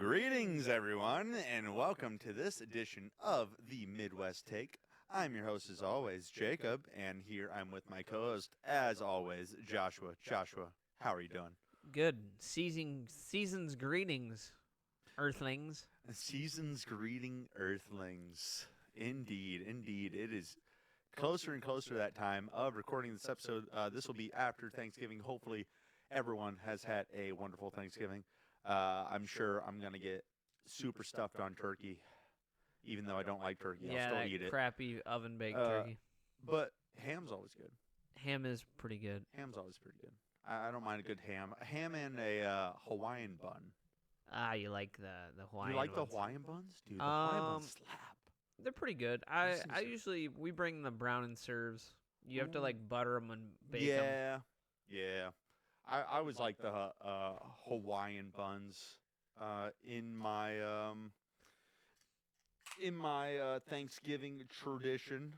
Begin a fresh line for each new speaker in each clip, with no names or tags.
Greetings, everyone, and welcome to this edition of the Midwest Take. I'm your host, as always, Jacob, and here I'm with my co-host, as always, Joshua. Joshua, how are you doing?
Good. Season's greetings, Earthlings.
Season's greeting, Earthlings. Indeed, indeed. It is closer and closer to that time of recording this episode. This will be after Thanksgiving. Hopefully, everyone has had a wonderful Thanksgiving. I'm sure I'm going to get super stuffed on turkey, even though I don't like turkey. I'll still eat it.
Crappy oven-baked turkey.
But ham's always good.
Ham is pretty good.
Ham's always pretty good. I don't mind a good ham. A ham and a Hawaiian bun.
Ah, you like the Hawaiian
You like
ones.
the Hawaiian buns? Dude, the Hawaiian buns slap.
They're pretty good. We bring the brown and serves. You have to like butter them and bake them.
Yeah. I always like the Hawaiian buns in my Thanksgiving tradition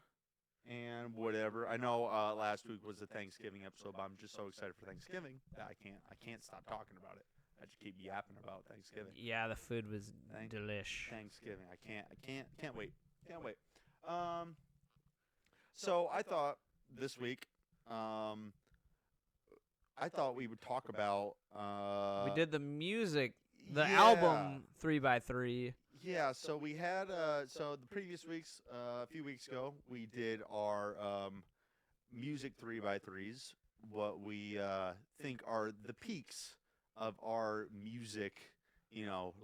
and whatever. I know last week was the Thanksgiving episode, but I'm just so excited for Thanksgiving that I can't stop talking about it. I just keep yapping about Thanksgiving.
Yeah, the food was delish.
Thanksgiving. I can't wait. Can't wait. So I thought this week, I thought we would talk about.
We did the music, the album 3x3.
Yeah, so we had so the previous weeks, a few weeks ago, we did our music 3x3s. What we think are the peaks of our music,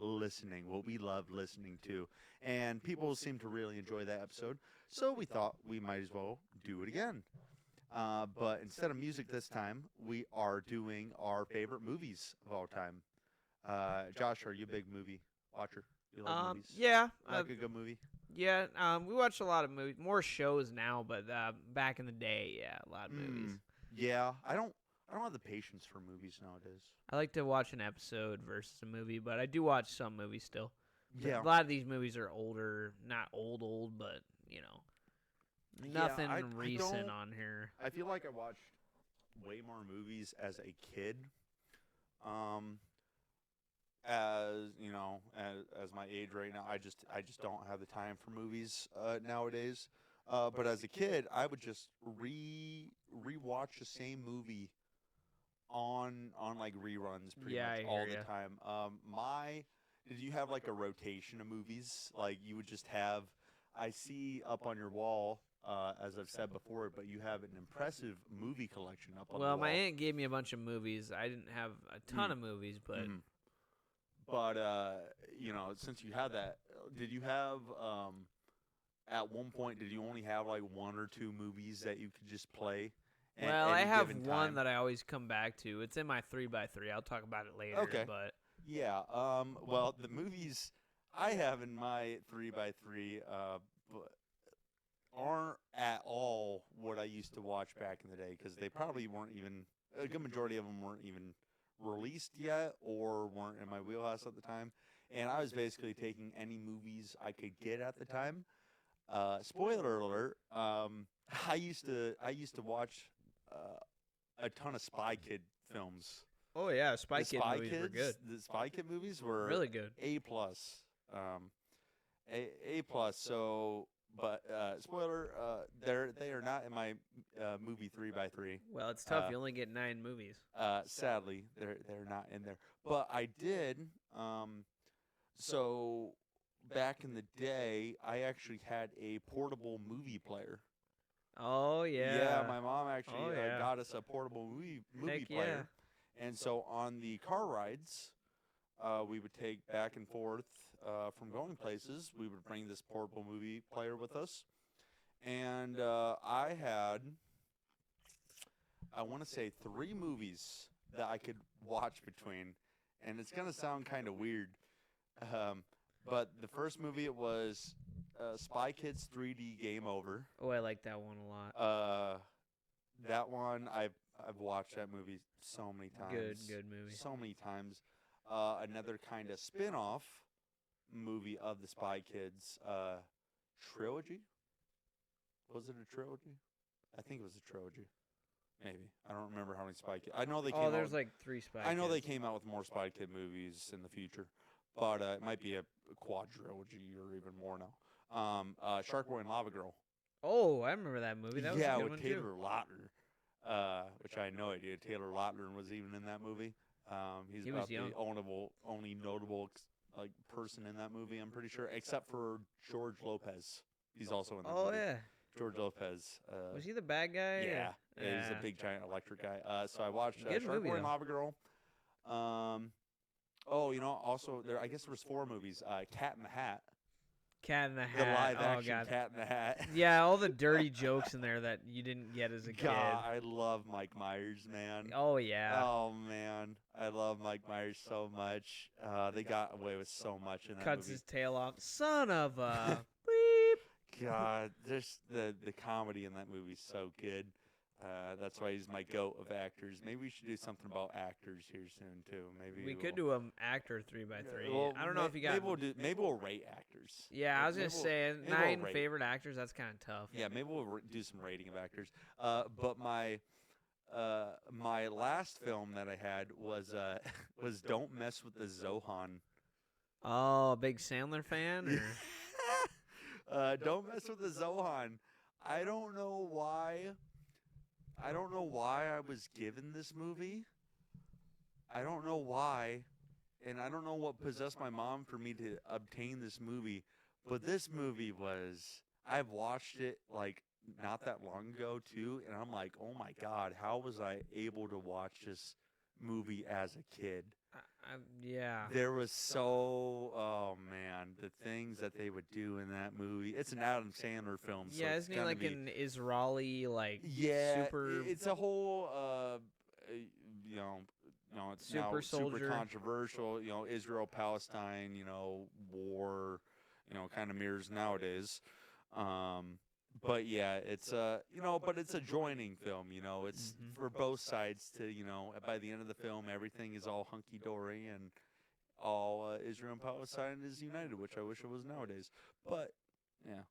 listening, what we love listening to, and people seem to really enjoy that episode. So we thought we might as well do it again. But instead of music this time, we are doing our favorite movies of all time. Josh, are you a big movie watcher? You like movies?
Yeah.
Like a good movie?
Yeah, we watch a lot of movies, more shows now, but back in the day, yeah, a lot of movies.
Yeah, I don't have the patience for movies nowadays.
I like to watch an episode versus a movie, but I do watch some movies still.
Yeah.
A lot of these movies are older, not old, but, nothing recent on here.
I feel like I watched way more movies as a kid. As my age right now, I just don't have the time for movies nowadays. But as a kid, I would just rewatch the same movie on like reruns pretty much all the time. Did you have like a rotation of movies? Like you would just have, I see up on your wall, as I've said before, but you have an impressive movie collection up on the wall.
Well, my aunt gave me a bunch of movies. I didn't have a ton of movies, but...
But, since you had that, did you have, at one point, did you only have like one or two movies that you could just play?
Well, I have one that I always come back to. It's in my 3x3. I'll talk about it later.
Okay.
But
yeah. Well, the movies I have in my 3x3 aren't at all what I used to watch back in the day, because they probably weren't even, a good majority of them weren't even released yet or weren't in my wheelhouse at the time. And I was basically taking any movies I could get at the time. Spoiler alert, I used to watch a ton of Spy Kid films.
Oh yeah, Spy Kid movies were good.
The Spy Kid movies were
really good.
A+. A+. So, but spoiler, they are not in my movie 3x3.
Well, it's tough. You only get 9 movies.
Sadly, they're not in there. But I did. So back in the day, I actually had a portable movie player.
Oh yeah.
Yeah, my mom actually got us a portable movie player.
Yeah.
And so on the car rides, we would take back and forth from going places. We would bring this portable movie player with us. And I had, I want to say, 3 movies that I could watch between. And it's going to sound kind of weird. But the first movie, it was Spy Kids 3D Game Over.
Oh, I like that one a lot.
That one, I've watched that movie so many times.
Good movie.
So many times. Another kind of spin-off movie of the Spy Kids trilogy. Was it a trilogy? I think it was a trilogy. Maybe. I don't remember how many Spy Kids. I know they came
there's
out,
like 3 Spy Kids.
I know they came out with more Spy Kid movies in the future.
but it might be a quadrilogy or even more now. Shark Boy and Lava Girl.
Oh, I remember that movie. That was a good
with
one
Taylor
too.
Lautner, which I had no idea Taylor Lautner was even in that movie. He's
He
about
was young.
the only notable like person in that movie, I'm pretty sure, except for George Lopez. He's also in that
Oh
movie.
yeah.
George Lopez.
Was he the bad guy?
Yeah,
or-
he's a big giant electric guy. So I watched
Good
Shark
movie,
Boy and
though.
Lava Girl. Oh, also I guess there was 4 movies. Cat in the Hat.
Cat in the
The
Hat.
live
Oh
action
god.
Cat in the Hat.
Yeah, all the dirty jokes in there that you didn't get as a kid.
God, I love Mike Myers, man.
Oh yeah.
Oh man, I love Mike Myers so much. They got away with so much in that
Cuts
movie.
his tail off. Son of a beep.
God, there's the comedy in that movie is so good. That's why he's my goat of actors. Maybe we should do something about actors here soon too. Maybe
We could do an actor 3x3.
Well,
I don't know if you got.
Maybe we'll rate actors.
Yeah, I was gonna
Maybe we'll-
say
maybe we'll
9
rate.
favorite actors. That's kind of tough.
Yeah, maybe we'll do some rating of actors. But my last film that I had was was Don't Mess with the Zohan.
Oh, big Sandler fan? Or?
Don't Mess with the Zohan. I don't know why I was given this movie. I don't know why, and I don't know what possessed my mom for me to obtain this movie. But this movie I've watched it like not that long ago too, and I'm like, oh my God, how was I able to watch this movie as a kid?
Yeah.
There was oh man, the things that they would do in that movie. It's an Adam Sandler film. So
Yeah,
it's
isn't he
gonna
like
be,
an Israeli super?
It's a whole it's
Super
now super
soldier.
controversial. Israel Palestine, war, kind of mirrors nowadays. But yeah, it's but it's a joining film. It's
Mhm.
for both sides to by the end of the film, everything is all hunky dory and all Israel and Palestine is united, which I wish it was nowadays. But yeah,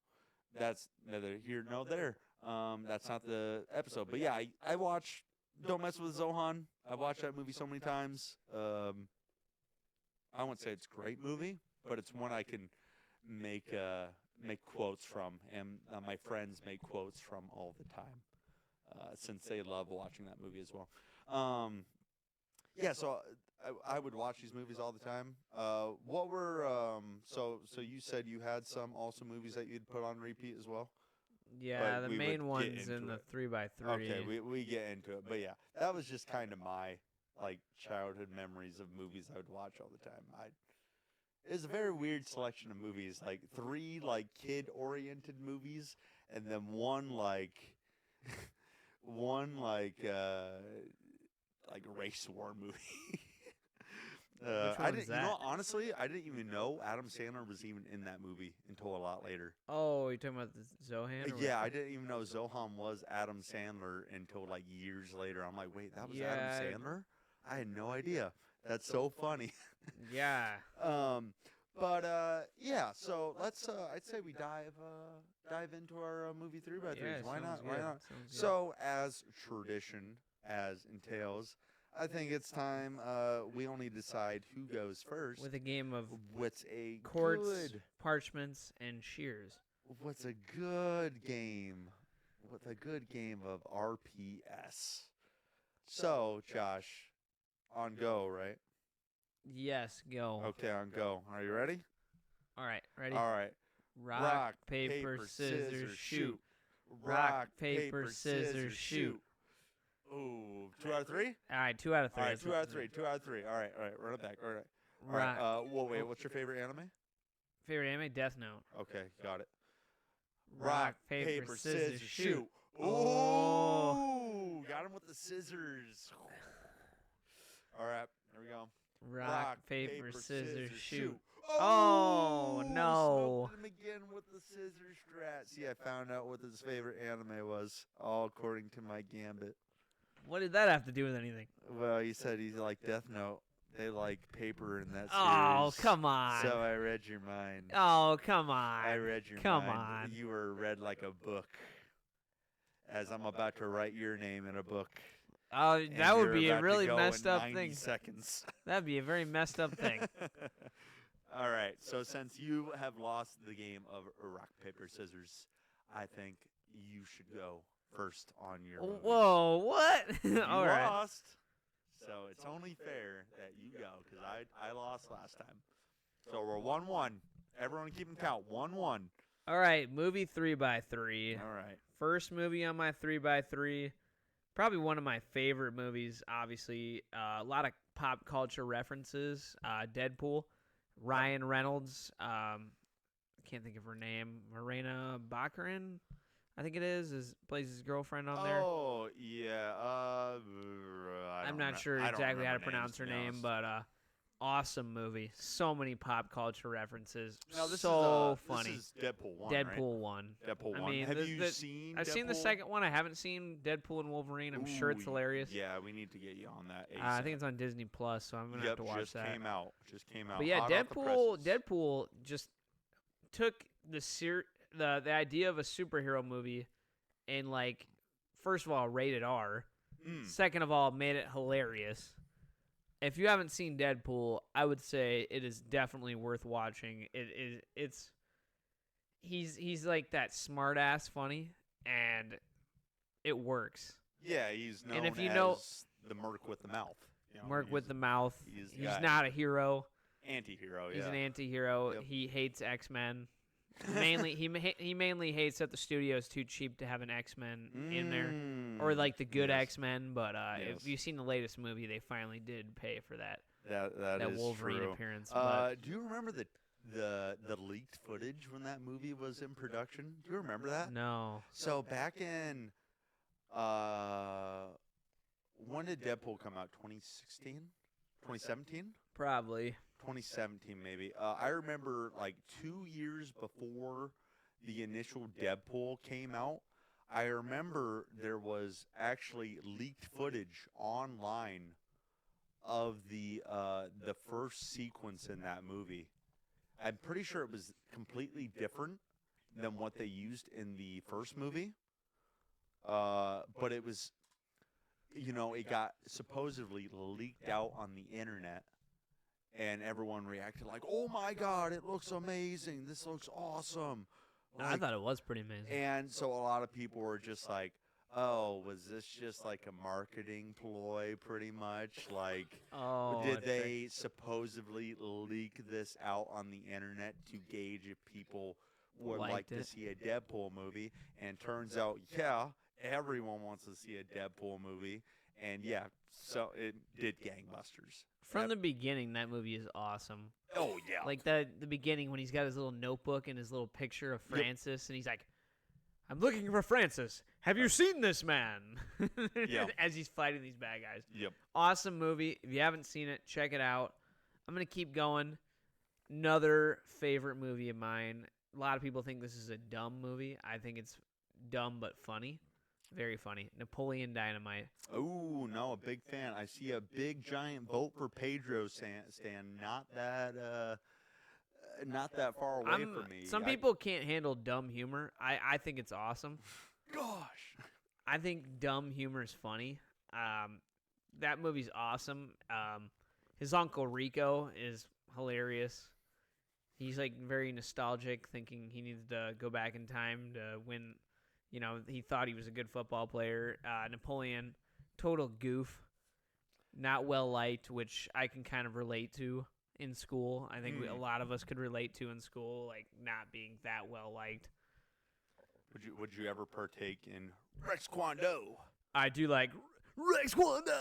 that's neither here nor there. That's not the episode. But yeah, I watch Don't Mess with Zohan. I've watched that movie so many times. I won't say it's a great movie, but it's one I can make quotes from, and my friends make quotes from all the time, since they love watching that movie as well. Yeah, so I would watch these movies all the time. What were so you said you had some also movies that you'd put on repeat as well?
Yeah,
But
the
we would
main
get
one's
into
in the
it.
3x3.
Okay, we get into it, but yeah, that was just kind of my like childhood memories of movies I would watch all the time. It's a very weird selection of movies, like 3 like kid-oriented movies, and then one like race war movie.
Which
I
one was
didn't,
that?
honestly, I didn't even know Adam Sandler was even in that movie until a lot later.
Oh, you're talking about the Zohan? or
Yeah,
what?
I didn't even know Zohan was Adam Sandler until like years later. I'm like, wait, that was
Yeah.
Adam Sandler? I had no idea. That's so funny.
Yeah.
Yeah. So let's. I'd say we dive into our movie 3x3s.
Yeah,
Why not?
sounds
Why
good,
not?
sounds good.
So as tradition as entails, I think it's time we only decide who goes first.
With a game of
What's a
quartz,
good?
parchments, and shears.
What's a good game? What's a good game of RPS? So Josh, on go, right?
Yes, go.
Okay, on go. Are you ready?
All right, ready?
All right.
Rock, paper, scissors, shoot. Rock, paper, scissors, shoot.
Ooh, 2 out of 3?
All right, 2 out of 3.
All right, 2 out of 3. 2 out of 3. All right. Run it back. All right.
Rock.
All right. Whoa, wait. What's your favorite anime?
Favorite anime? Death Note.
Okay, got it.
Rock, paper, scissors, shoot.
Ooh, got him with the scissors. All right, here we go.
Rock, paper, scissors, shoot.
Oh,
no.
Smoked him again with the scissor strat. See, I found out what his favorite anime was, all according to my gambit.
What did that have to do with anything?
Well, he said he's like Death Note. They like paper in that series.
Oh, come on.
So I read your mind.
Oh, come on.
I read your
Come
mind.
on.
You were read like a book. As I'm about to write your name in a book.
Oh,
and
that would
you're
be a
about to
really
go
messed
in
up
90
thing.
seconds.
That'd be a very messed up thing.
All right. So since you have lost the game of rock paper scissors, I think you should go first on your movies.
Whoa, what?
You
All right.
lost, so it's only fair that you go because I lost last time. So we're 1-1. Everyone keep them count. 1-1.
All right, movie 3x3.
All right.
First movie on my 3x3. Probably one of my favorite movies, obviously. A lot of pop culture references. Deadpool. Ryan Reynolds. Can't think of her name. Morena Baccarin, I think it is plays his girlfriend on there.
Oh, yeah.
I'm not sure exactly how to pronounce her name, but awesome movie. So many pop culture references.
Now, this
so funny.
This is Deadpool 1,
Deadpool 1.
Deadpool 1.
I mean,
have you seen
I've seen the
Deadpool?
second one. I haven't seen Deadpool and Wolverine. I'm sure it's
Ooh,
hilarious.
Yeah, we need to get you on that.
I think it's on Disney Plus, so I'm gonna have to watch
just
that.
came out. Just came out.
But yeah,
hot off the presses.
Deadpool just took the idea of a superhero movie and, like, first of all, rated R. Second of all, made it hilarious. If you haven't seen Deadpool, I would say it is definitely worth watching. He's like that smart ass funny, and it works.
Yeah, he's known
And if you
as
know-
the Merc with the mouth. You know,
Merc
he's
with the mouth.
he's
He's
got-
not a hero.
anti-hero.
He's
yeah.
an anti-hero.
Yep.
He hates X-Men. Mainly, he mainly hates that the studio's too cheap to have an X-Men in there, or like the good
yes.
X-Men. But
Yes.
if you've seen the latest movie, they finally did pay for that
That is
Wolverine
true.
appearance. But
Do you remember the leaked footage when that movie was in production? Do you remember that?
no,
So back in when did Deadpool come out? 2016? 2017?
probably
2017 maybe. I remember like 2 years before the initial Deadpool came out, I remember there was actually leaked footage online of the first sequence in that movie. I'm pretty sure it was completely different than what they used in the first movie. But it was, it got supposedly leaked out on the internet, and everyone reacted like, "Oh my God, it looks amazing! This looks awesome!"
I
Like,
thought it was pretty amazing.
and so a lot of people were just like, "Oh, was this just like a marketing ploy, pretty much? Like,
Oh,
did
that's right.
they supposedly leak this out on the internet to gauge if people would like
Liked
to
it.
see a Deadpool movie?" And turns out, yeah, everyone wants to see a Deadpool movie, and yeah, so it did gangbusters.
From the beginning, that movie is awesome.
Oh yeah,
Like the beginning when he's got his little notebook and his little picture of Francis, and he's like, "I'm looking for Francis. Have you seen this man?"
Yeah.
As he's fighting these bad guys.
yep.
Awesome movie. If you haven't seen it, check it out. I'm gonna keep going. Another favorite movie of mine. A lot of people think this is a dumb movie. I think it's dumb but funny. Very funny. Napoleon Dynamite.
Oh no, a big fan. I see a big giant vote for Pedro stand. Not that far away from me.
Some people can't handle dumb humor. I think it's awesome.
Gosh.
I think dumb humor is funny. That movie's awesome. His Uncle Rico is hilarious. He's like very nostalgic, thinking he needs to go back in time to win. He thought he was a good football player. Napoleon, total goof, not well liked, which I can kind of relate to in school. I think a lot of us could relate to in school, like not being that well liked.
Would you ever partake in Rex Kwon Do?
I do like Rex Kwon Do.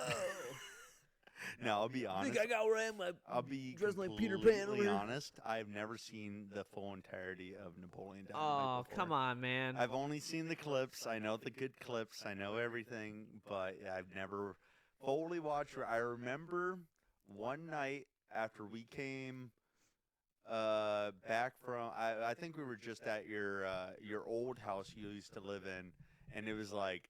No, I'll be honest.
Think I got where I am.
I'll be
dressed like Peter
completely
Pan over here.
honest. I've never seen the full entirety of Napoleon Dynamite
Oh,
before.
come on, man.
I've only seen the clips. I know the good clips. I know everything, but I've never fully watched it. I remember one night after we came back from, I think we were just at your old house you used to live in, and it was like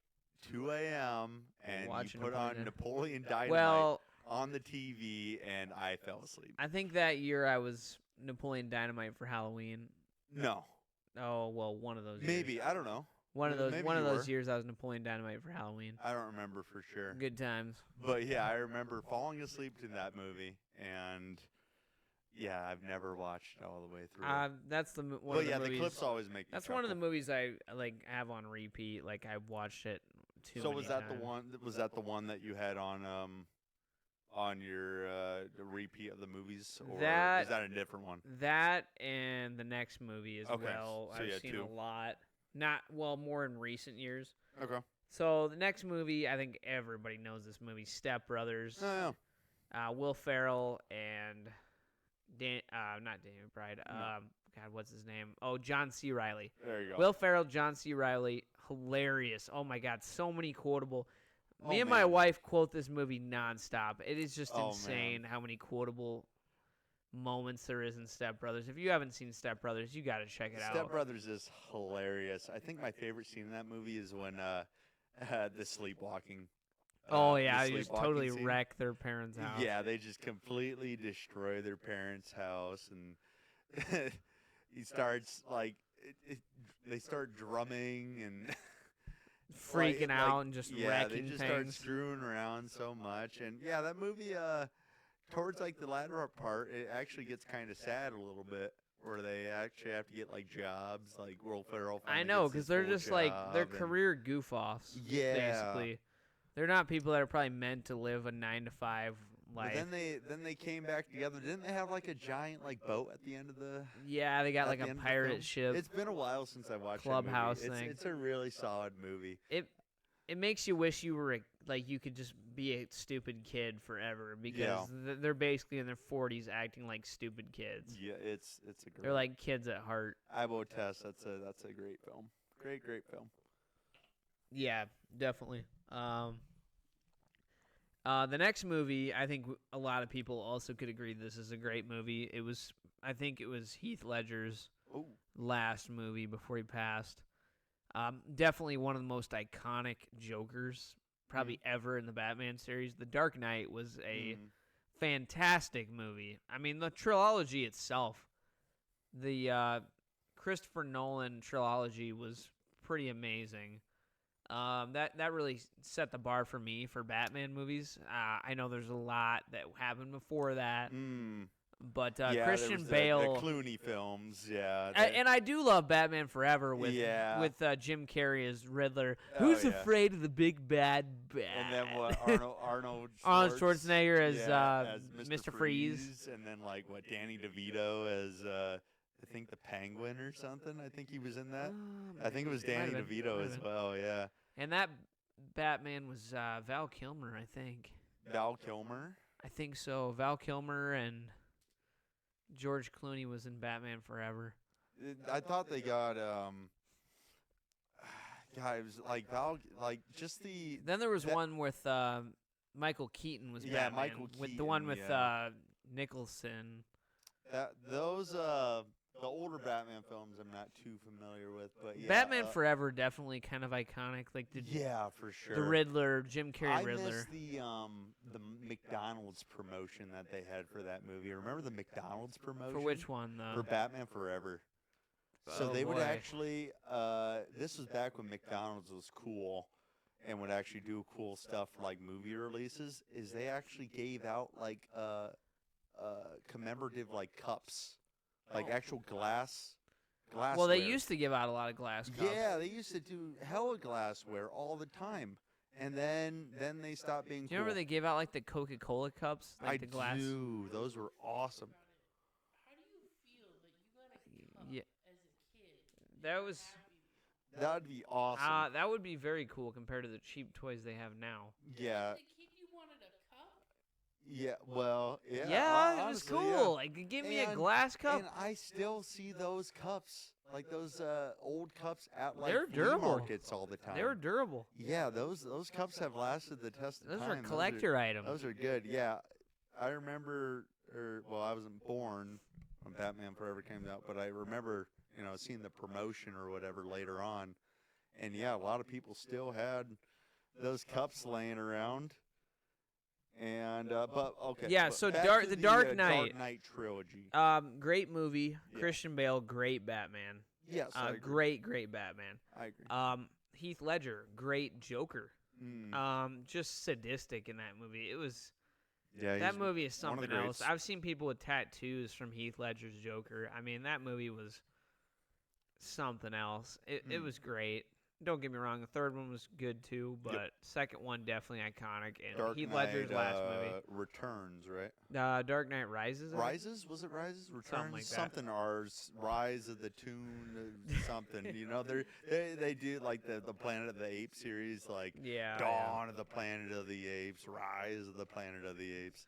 2 a.m. and
Watching
you put on
Napoleon.
Napoleon Dynamite
Well,
on the TV, and I fell asleep.
I think that year I was Napoleon Dynamite for Halloween.
No,
Oh, well, one of those years.
maybe I don't know.
One of those
maybe
one of
you
those
were.
years I was Napoleon Dynamite for Halloween.
I don't remember for sure.
Good times.
But yeah, I remember falling asleep to that movie, and Yeah, I've never watched it all the way through.
That's the one
But
of the
yeah,
movies.
the clips always make me
That's one of the
chuckle.
movies I like have on repeat. Like I watched it too
So
many
was that
times.
the one? Was that the one that you had on your the repeat of the movies, or
That-
is that a different one?
That and the next movie as
Okay,
well.
so
I've
yeah,
seen
two.
a lot. Not more in recent years.
Okay.
So the next movie, I think everybody knows this movie, Step Brothers.
No,
Will Ferrell and not Daniel Bride. God, what's his name? Oh, John C. Riley.
there you go.
Will Ferrell, John C. Riley, hilarious. Oh my God, so many quotable. Me
Oh,
and my
man.
wife quote this movie nonstop. It is just
Oh, man.
insane how many quotable moments there is in Step Brothers. If you haven't seen Step Brothers, you got to check it
Step
out.
Brothers is hilarious. I think my favorite scene in that movie is when the sleepwalking.
Oh
the
yeah, you just
sleepwalking
totally
scene.
wreck their parents' house.
Yeah, they just completely destroy their parents' house, and he starts like they start drumming and
freaking
like-
out and just
yeah,
wrecking
they just start
things.
screwing around so much, and yeah, that movie towards like the latter part, it actually gets kind of sad a little bit. Where they actually have to get like jobs, like Will Ferrell.
I
finally
know,
gets
because
his
they're
full
just like they're
job, and-
career goof-offs.
Yeah.
basically. They're not people that are probably meant to live a 9-to-5
But
life.
then they came back together. Didn't they have like a giant like boat at the end of the?
Yeah, they got
at
like
the
a
end of the
pirate
film?
ship.
It's been a while since I watched
Clubhouse
that movie.
thing.
It's a really solid movie.
It makes you wish you were like you could just be a stupid kid forever because
Yeah.
they're basically in their 40s acting like stupid kids.
Yeah, it's a great.
They're like kids at heart.
I will test. That's a great film. Great film.
Yeah, definitely. The next movie, I think a lot of people also could agree this is a great movie. I think it was Heath Ledger's
Oh,
last movie before he passed. Definitely one of the most iconic Jokers probably ever in the Batman series. The Dark Knight was a fantastic movie. I mean, the trilogy itself, the Christopher Nolan trilogy was pretty amazing. That really set the bar for me for Batman movies. I know there's a lot that happened before that, but
yeah, there
Christian
was
Bale.
the Clooney films. Yeah,
And I do love Batman Forever with
Yeah.
with Jim Carrey as Riddler.
Oh,
Who's
yeah.
afraid of the big bad bat?
and then what? Arnold
Arnold Schwarzenegger as,
as
Mr. Freeze.
and then like what Danny DeVito as I think the Penguin or something. I think he was in that. I think it was
Might have
Danny
been,
DeVito
might have
as
been.
well. Yeah,
And that Batman was Val Kilmer, I think.
Val Kilmer.
I think so. Val Kilmer and George Clooney was in Batman Forever.
I thought they got God, it was like Val, like just the
Then there was
That-
one with Michael Keaton was
Yeah,
Batman.
Michael
with the one
Keaton,
with
yeah.
Nicholson.
those the older Batman films I'm not too familiar with, but yeah,
Batman Forever definitely kind of iconic. Like the
yeah, for sure.
the Riddler, Jim Carrey
I
Riddler.
miss the McDonald's promotion that they had for that movie. Remember the McDonald's promotion
For which one
for
though?
Batman Forever? So
Oh,
they would
boy.
actually. This was back when McDonald's was cool, and would actually do cool stuff for like movie releases. Is they actually gave out like commemorative like cups, like actual glass.
Well, they used to give out a lot of glass cups.
Yeah, they used to do hella glassware all the time, and then they stopped being.
Do you remember they gave out like the Coca-Cola cups, like
I
the glass?
do. Those were awesome.
Yeah. That was
That'd be awesome.
that would be very cool compared to the cheap toys they have now.
Yeah. Yeah. Well. Yeah.
Yeah, it was
honestly, yeah.
cool. Like, give me a
And-
glass cup.
And I still see those cups, like those old cups, at like
They're
flea
durable.
markets all the time.
They were durable.
Yeah, those cups have lasted the test of
Those
time.
are collector items.
Those are good. Yeah, I remember. Well, I wasn't born when Batman Forever came out, but I remember, seeing the promotion or whatever later on, and yeah, a lot of people still had those cups laying around. And but okay.
Yeah,
but
so
back to
The Dark
Dark
Knight.
Knight trilogy.
Great movie.
Yeah.
Christian Bale, great Batman.
Yes, I agree.
Great Batman.
I agree.
Heath Ledger, great Joker.
Mm.
Just sadistic in that movie. It was
Yeah,
That
he's
movie is
one of the
something else.
greats.
I've seen people with tattoos from Heath Ledger's Joker. I mean, that movie was something else. It
Mm.
was great. Don't get me wrong, the third one was good too, but second one definitely iconic. And
Dark
Heath
Knight
Ledger's last movie,
Returns, right?
Dark Knight Rises. I think?
Rises? Was it Rises? Returns?
Something like that.
Something R's. Rise of the Tune, something. You know, they do like the Planet of the Apes series, like
Yeah.
Dawn of the Planet of the Apes, Rise of the Planet of the Apes.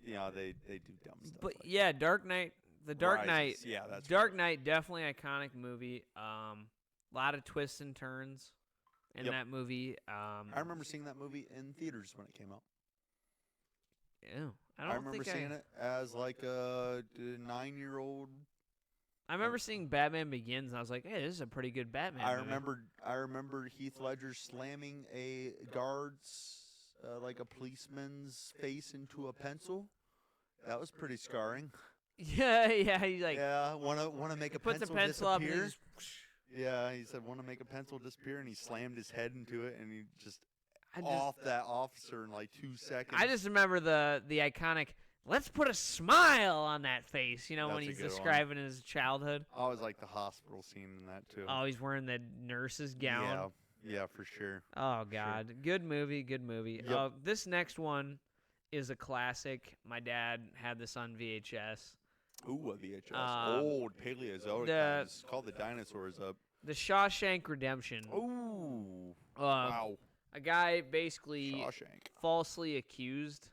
You know, they do dumb stuff.
But
like
yeah, Dark Knight. The Dark
Rises.
Knight.
Yeah, that's
Dark
right.
Knight, definitely iconic movie. Lot of twists and turns in
Yep.
that movie.
I remember seeing that movie in theaters when it came out.
Ew, I
I remember seeing it as like a 9-year-old.
I remember seeing Batman Begins, and I was like, "Hey, this is a pretty good Batman."
I
movie.
remember Heath Ledger slamming a guard's like a policeman's face into a pencil. That was pretty scarring.
Yeah, yeah. He's like,
Yeah, wanna make a
puts
pencil
a pencil up, and he
disappear.
just.
Yeah, he said wanna make a pencil disappear, and he slammed his head into it, and he just
I just,
off that officer in like 2 seconds.
I just remember the iconic. Let's put a smile on that face. You know, when
That's a
he's
good one.
describing his childhood.
I always like the hospital scene in that too.
Oh, he's wearing the nurse's gown.
Yeah, for sure.
Oh God, good movie, good movie.
Yep.
This next one is a classic. My dad had this on VHS.
Ooh, a VHS.
Um,
Old Paleozoic
the-
times. It's called The Dinosaurs Up.
The Shawshank Redemption.
Ooh.
Wow. A guy basically
Shawshank.
falsely accused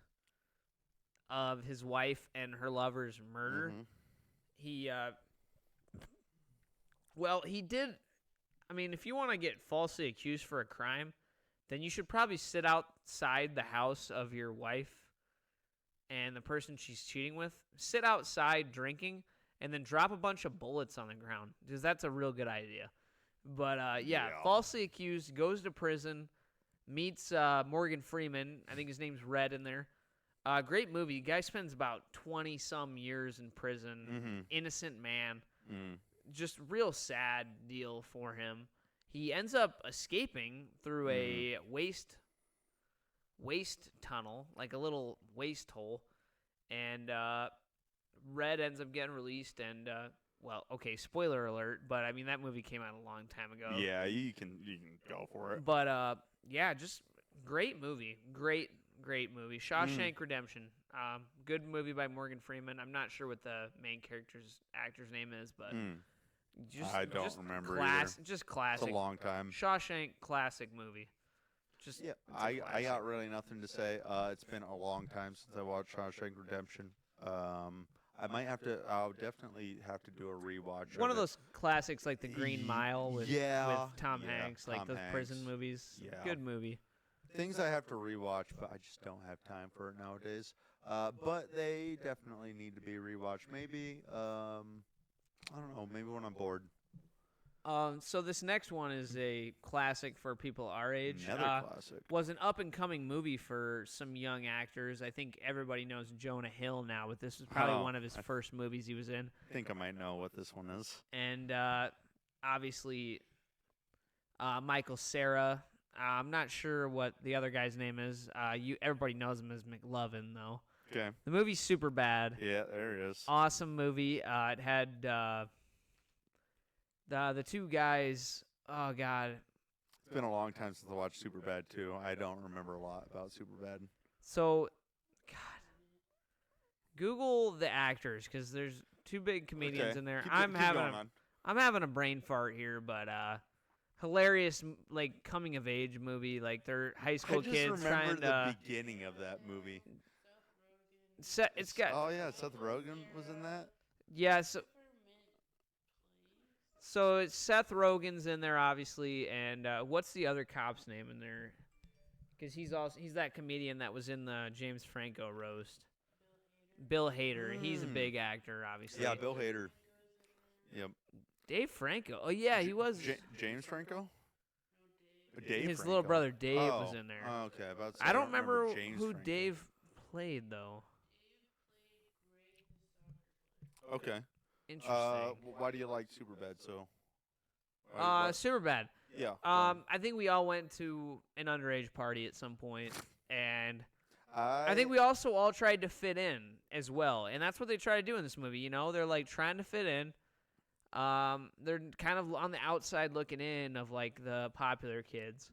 of his wife and her lover's murder.
Mhm.
He, well, he did. I mean, if you want to get falsely accused for a crime, then you should probably sit outside the house of your wife and the person she's cheating with. Sit outside drinking and then drop a bunch of bullets on the ground, because that's a real good idea. But yeah,
Yeah.
falsely accused, goes to prison, meets Morgan Freeman. I think his name's Red in there. Great movie. Guy spends about 20-some years in prison.
Mhm.
Innocent man.
Mm.
Just real sad deal for him. He ends up escaping through a waste tunnel, like a little waste hole, and Red ends up getting released. And well, okay, spoiler alert, but I mean that movie came out a long time ago.
Yeah, you can go for it.
But yeah, just great movie. Great movie. Shawshank Redemption. Good movie by Morgan Freeman. I'm not sure what the main actor's name is, but just
I don't
just
remember
Just
It's a
classic.
long time.
Shawshank classic movie. Just
Yeah,
it's a
I
classic.
got really nothing to say. It's been a long time since I watched Shawshank Redemption. I'll definitely have to do a rewatch.
One of
it.
those classics like The Green Mile with Tom
yeah,
Hanks, like
Tom
those prison
Hanks.
movies.
Yeah.
Good movie.
Things I have to rewatch, but I just don't have time for it nowadays. But they definitely need to be rewatched. Maybe I don't know. Maybe when I'm bored.
So this next one is a classic for people our age.
Another classic.
Was an up-and-coming movie for some young actors. I think everybody knows Jonah Hill now, but this was probably
Oh,
one of his first movies he was in.
I think I might know what this one is.
And obviously, Michael Cera. I'm not sure what the other guy's name is. Everybody knows him as McLovin, though.
Okay.
The movie's super bad.
Yeah, there it is.
Awesome movie. It had the two guys. Oh God.
It's been a long time since I watched Superbad too. I don't remember a lot about Superbad.
So, God. Google the actors, because there's two big comedians
Okay.
in there.
Keep
I'm
going on.
having a brain fart here, but hilarious, like coming of age movie. Like they're high school
I just
kids
remember
trying
the
to.
beginning of that movie.
It's got
Oh yeah, Seth Rogen was in that.
yeah. So it's Seth Rogen's in there, obviously, and what's the other cop's name in there? Because he's that comedian that was in the James Franco roast. Bill Hader. He's a big actor, obviously.
Yeah, Bill Hader. Yep.
Dave Franco. Oh yeah, he was.
James Franco. Dave
His
Franco.
little brother Dave was
Oh,
in there.
oh, okay, about to say,
I don't remember
James
who
Franco.
Dave played though.
Okay.
Interesting.
Why do you like Superbad so?
Superbad.
Yeah.
I think we all went to an underage party at some point, and I think we also all tried to fit in as well, and that's what they try to do in this movie. They're like trying to fit in. They're kind of on the outside looking in of like the popular kids,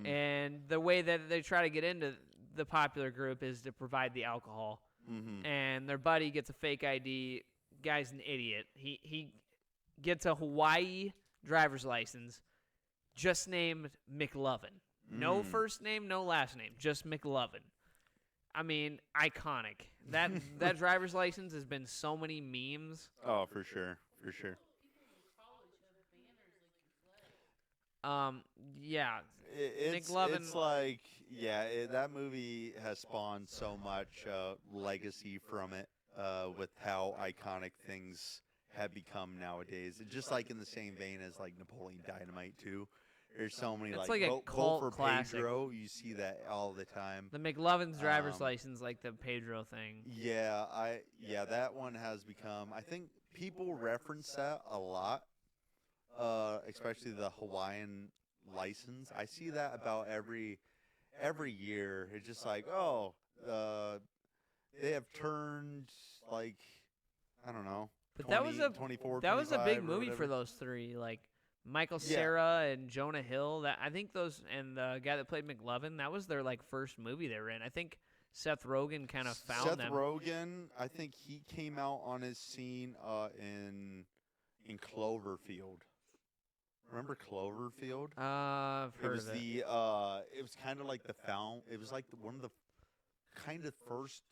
and the way that they try to get into the popular group is to provide the alcohol.
Mm-hmm.
And their buddy gets a fake ID. Guy's an idiot. He gets a Hawaii driver's license, just named McLovin. No first name, no last name, just McLovin. I mean, iconic. That driver's license has been so many memes.
Oh, for sure, for sure.
Yeah.
It's like, yeah, that movie has spawned so much legacy from it with how iconic things have become nowadays. It's just like in the same vein as like Napoleon Dynamite too. There's so many
It's
like
like a
vote
cult
for
classic.
Pedro. You see that all the time.
The McLovin's driver's
Um,
license, like the Pedro thing.
Yeah, that one has become. I think people reference that a lot, especially the Hawaiian license. I see that about every year. It's just like, oh, they have turned like, I don't know.
But that was
24,
that was a
25
big
or
movie for
whatever.
those three, like Michael
Yeah.
Cera and Jonah Hill. That I think those, and the guy that played McLovin, that was their like first movie they were in. I think Seth Rogen kind of found
Seth
them.
Rogen, I think he came out on his scene in Cloverfield. Remember Cloverfield?
I've
It
heard
was
of it.
it was kind of like it was like one of the kind of first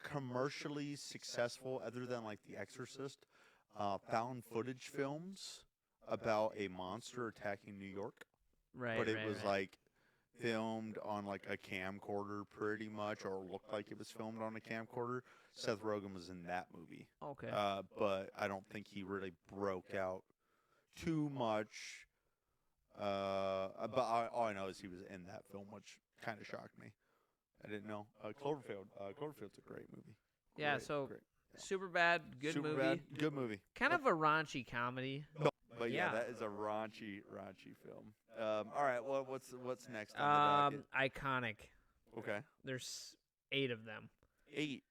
commercially successful, other than like The Exorcist, found footage films about a monster attacking New York.
Right,
But it
right,
was
right.
like filmed on like a camcorder pretty much, or looked like it was filmed on a camcorder. Seth Rogen was in that movie.
Okay.
But I don't think he really broke out too much. But all I know is he was in that film, which kind of shocked me. I didn't know. Cloverfield. Cloverfield's a great movie.
Yeah,
Great,
so
great.
Superbad, good movie.
Superbad, good movie.
Kind of a raunchy comedy.
But yeah,
Yeah.
that is a raunchy film. All right, well, what's next on the docket?
Iconic.
Okay,
There's 8 of them.
8.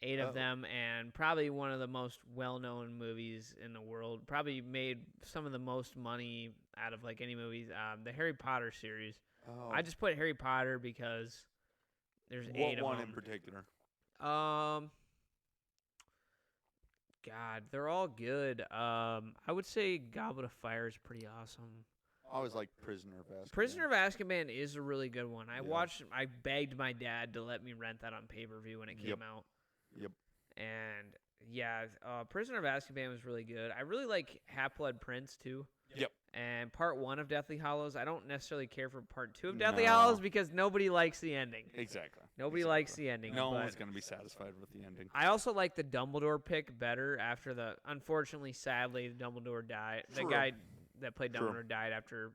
Eight
Oh.
of them, and probably one of the most well-known movies in the world. Probably made some of the most money out of like any movies. The Harry Potter series.
Oh,
I just put Harry Potter because there's 8
what
of
one
them.
in particular?
God, they're all good. I would say Goblet of Fire is pretty awesome.
I always like Prisoner of Azkaban.
Prisoner of Azkaban is a really good one.
Yeah.
I begged my dad to let me rent that on pay-per-view when it came
Yep.
out.
Yep.
And yeah, Prisoner of Azkaban was really good. I really like Half-Blood Prince too.
Yep.
And part 1 of Deathly Hallows. I don't necessarily care for part 2 of Deathly
No.
Hallows because nobody likes the ending.
Exactly.
Nobody likes the ending.
No
but
one's gonna be satisfied with the ending.
I also like the Dumbledore pick better after unfortunately, sadly, Dumbledore died. The
True.
guy that played
True.
Dumbledore died after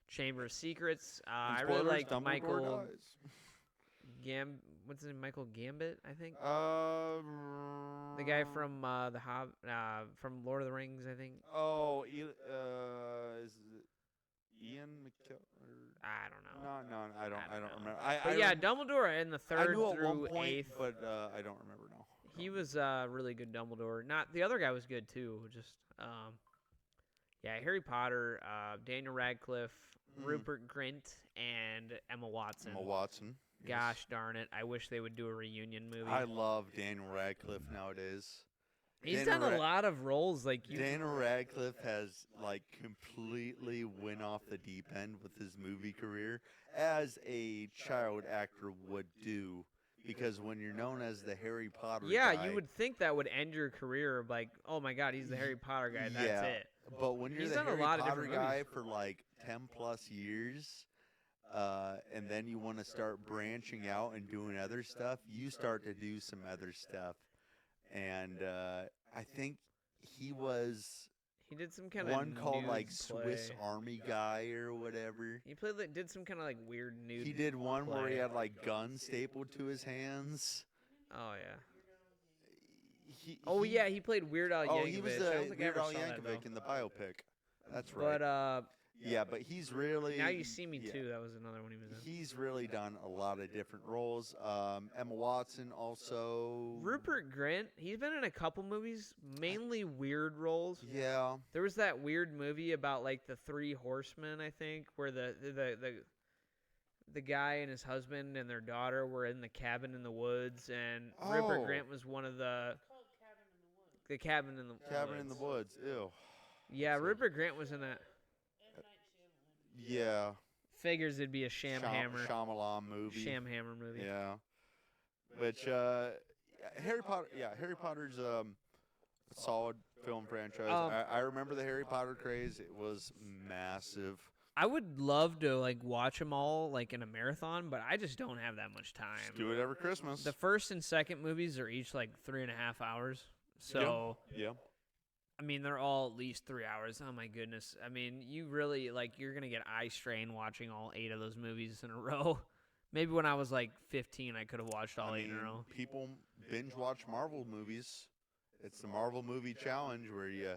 Chamber of Secrets.
And
I really
spoilers,
like
Dumbledore
Michael
dies.
what's his name? Michael Gambit, I think.
The
The guy from the from Lord of the Rings, I think.
Oh, is it Ian McKellen?
I don't know.
No, I don't
know.
remember.
But yeah, Dumbledore in the
I
3rd
knew at one
through
point,
8th.
but I don't remember now.
He was really good Dumbledore. Not the other guy was good too. Just yeah, Harry Potter, Daniel Radcliffe,
Mhm.
Rupert Grint, and Emma Watson.
Emma Watson. yes.
Gosh darn it! I wish they would do a reunion movie.
I love Daniel Radcliffe nowadays.
He's
Daniel
done a
Rad-
lot of roles. Like you,
Daniel Radcliffe has like completely went off the deep end with his movie career, as a child actor would do. Because when you're known as the Harry Potter
yeah,
guy,
you would think that would end your career. Like, oh my God, he's the Harry Potter guy. That's
Yeah.
it.
But when you're
He's
the
done a
Harry
lot of
Potter
different
guy
movies.
for like 10 plus years, and then you want to start branching out and doing other stuff, you start to do some other stuff. And I think he was
He did some kind of
one called like
nude
Swiss
play.
Army Guy or whatever.
He played like, did some kind of like weird nude.
He did one where he
play.
had like guns stapled to his hands.
Oh yeah.
He,
Oh
he-
yeah, he played Weird Al Yankovic.
Oh, he was
I
the
don't think I
Weird
ever
Al
saw that,
Yankovic
though.
in the biopic. That's right.
But
Yeah, but he's really
Now You See Me
yeah,
Too. That was another one he was in.
He's really done a lot of different roles. Emma Watson also.
Rupert Grint, he's been in a couple movies, mainly weird roles.
Yeah.
There was that weird movie about like the Three Horsemen, I think, where the guy and his husband and their daughter were in the cabin in the woods, and Rupert
Oh.
Grint was one of the cabin in the
Cabin in the Woods. Ew.
Yeah,
So-
Rupert Grint was in that.
Yeah.
Figures it'd be a Hammer.
Shyamalan movie.
Hammer movie.
Yeah. Which Harry Potter. Yeah, Harry Potter's a solid film franchise. I remember the Harry Potter craze. It was massive.
I would love to like watch them all like in a marathon, but I just don't have that much time.
Just do it every Christmas.
The first and second movies are each like 3.5 hours. So
Yeah.
I mean, they're all at least 3 hours. Oh my goodness! I mean, you really you're gonna get eye strain watching all 8 of those movies in a row. Maybe when I was like 15, I could have watched all 8 in a row.
People binge watch Marvel movies. It's the Marvel Movie Challenge where you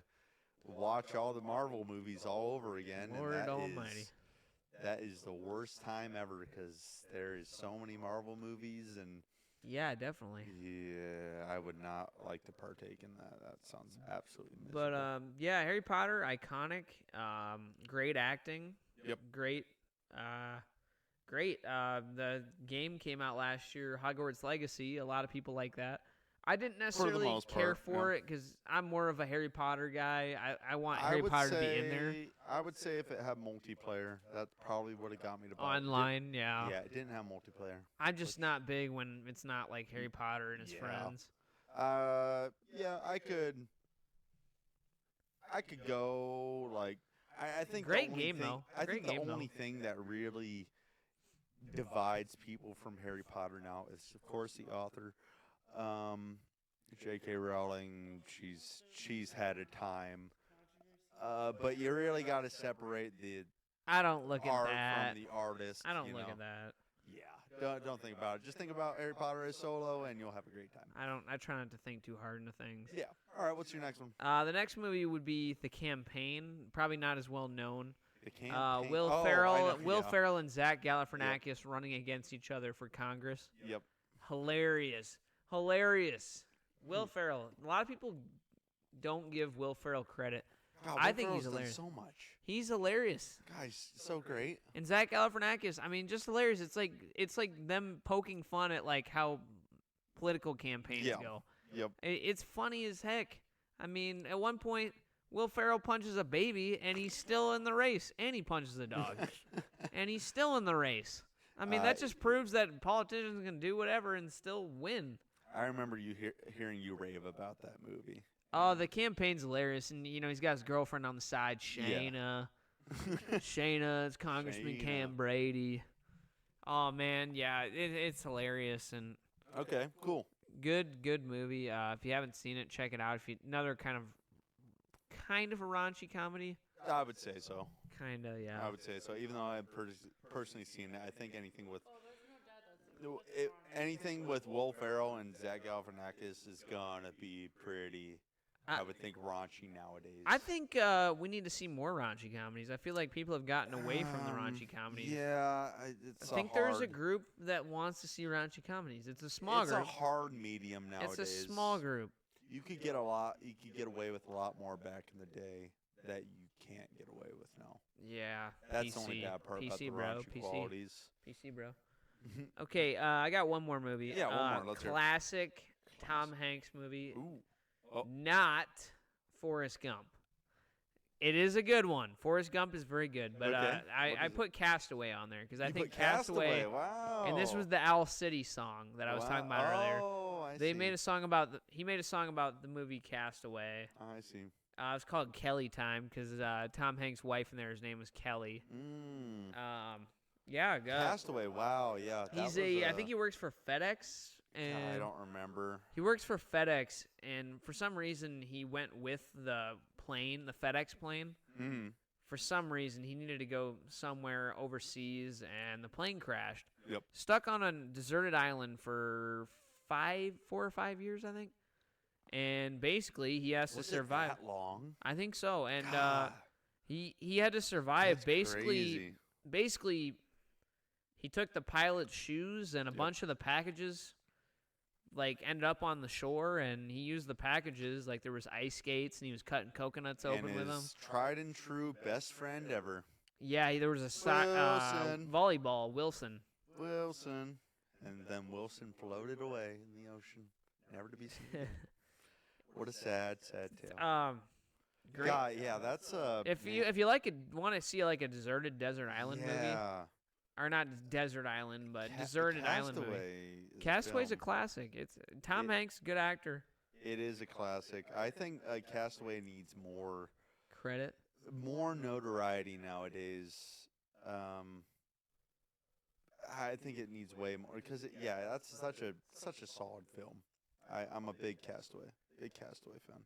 watch all the Marvel movies all over again.
Lord
and
almighty.
That is the worst time ever because there is so many Marvel movies, and
Yeah, definitely.
yeah, I would not like to partake in that. That sounds absolutely miserable.
But yeah, Harry Potter, iconic. Great acting.
Yep.
Great. Great. The game came out last year, Hogwarts Legacy. A lot of people like that. I didn't necessarily
most
care
part,
for
yeah.
it because I'm more of a Harry Potter guy. I want
I
Harry
would
Potter to be in there.
I would say if it had multiplayer, that probably would have got me to buy it.
Online, yeah.
Yeah, it didn't have multiplayer.
I'm just not big when it's not like Harry Potter and his
Yeah.
friends.
Yeah, I could go like I think the
Great
only
game,
thing,
though.
I
Great
think
game,
the
though.
only thing that really divides people from Harry Potter now is, of course, the author, J.K. Rowling. She's had a time, but you really got to separate the
I don't look at
art
that.
from the artist.
I don't
you
look
know?
at that.
Yeah, don't think about it. Just think about Harry Potter as solo, and you'll have a great time.
I try not to think too hard into things.
Yeah. All right. What's your next one?
The next movie would be The Campaign. Probably not as well known.
The Campaign.
Will
Oh, I
Ferrell,
know,
Will
yeah.
Ferrell, and Zach Galifianakis running against each other for Congress.
Yep.
Hilarious. Will Ferrell. A lot of people don't give Will Ferrell credit.
God,
I
Will
think he's
Ferrell's done
hilarious.
so much.
He's hilarious.
Guys, so great.
And Zach Galifianakis, I mean, just hilarious. It's like them poking fun at like how political campaigns
Yeah.
go.
Yep.
It's funny as heck. I mean, at one point, Will Ferrell punches a baby, and he's still in the race. And he punches a dog, and he's still in the race. I mean, that just proves that politicians can do whatever and still win.
I remember hearing you rave about that movie.
Oh, The Campaign's hilarious, and he's got his girlfriend on the side, Shayna. Shayna, it's Congressman
Shayna.
Cam Brady. Oh man, yeah, it's hilarious and
Okay, cool.
good movie. If you haven't seen it, check it out. Another kind of a raunchy comedy.
I would say so.
Kinda, yeah.
I would say so. Even though I've personally seen it, I think anything with Will Ferrell and Zach Galifianakis is gonna be pretty. I would think raunchy nowadays.
I think we need to see more raunchy comedies. I feel like people have gotten away from the raunchy comedies.
Yeah, it's
I think there's a group that wants to see raunchy comedies. It's a small
It's
group.
a hard medium nowadays.
It's a small group.
You could get away with a lot more back in the day that you can't get away with now.
Yeah.
That's
PC,
the only bad part about
PC,
the
bro.
raunchy
PC.
qualities.
PC, bro. Okay, I got one more movie.
Yeah, one more. Let's hear it.
Classic Tom Hanks movie.
Ooh. Oh.
Not Forrest Gump. It is a good one. Forrest Gump is very good, but
Okay. What
I
is it?
put Castaway on there because I
You
think
put Castaway.
Castaway.
Wow.
And this was the Owl City song that I was talking about earlier.
Oh, I
They
see.
made a song about he made a song about the movie Castaway.
I see.
It's called Kelly Time because Tom Hanks' wife in there, his name was Kelly.
Mm.
Yeah,
Castaway. Wow. Yeah. that
he's
was,
I think he works for FedEx. And
I don't remember.
he works for FedEx, and for some reason he went with the plane, the FedEx plane.
Mm.
For some reason he needed to go somewhere overseas, and the plane crashed.
Yep.
Stuck on a deserted island for 4 or 5 years, I think. And basically he has
Was
to survive.
it that long?
I think so. And
God.
He had to survive.
That's
Basically,
crazy.
he took the pilot's shoes and a
Yep.
bunch of the packages like ended up on the shore, and he used the packages like there was ice skates, and he was cutting coconuts open
and
with them.
his tried and true best friend ever,
Yeah, there was a
Wilson.
volleyball, Wilson.
Wilson. And then Wilson floated away in the ocean, never to be seen again. What a sad, sad tale.
Great.
Yeah, that's
If
man,
you like want to see like a deserted desert island movie,
yeah.
or not desert island, but
Ca-
deserted island movie.
Castaway is
Castaway's a
film.
classic. It's Tom
It-
Hanks, good actor.
It is a classic. I think Castaway needs more
Credit.
notoriety nowadays. I think it needs way more because that's such a solid film. I'm a big Castaway fan.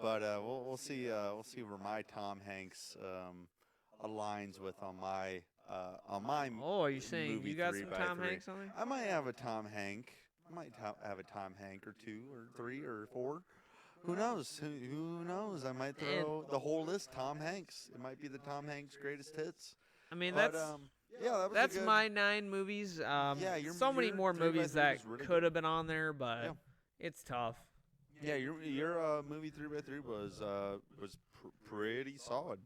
But we'll see where my Tom Hanks aligns with on my
Oh, are you saying
movie
you got
3
some
by
Tom
3.
Hanks on there?
I might have a Tom Hank. I might have a Tom Hank or 2 or 3 or 4. Who knows? Who knows? I might throw the whole list Tom Hanks. It might be the Tom Hanks greatest hits.
I mean,
But,
that's
yeah, that was a
that's
good,
my 9 movies.
Yeah,
So many
your
more
3 by
movies
3
that
was really
could have been on there, but
Yeah.
it's tough.
Yeah, your movie 3x3 was pretty solid.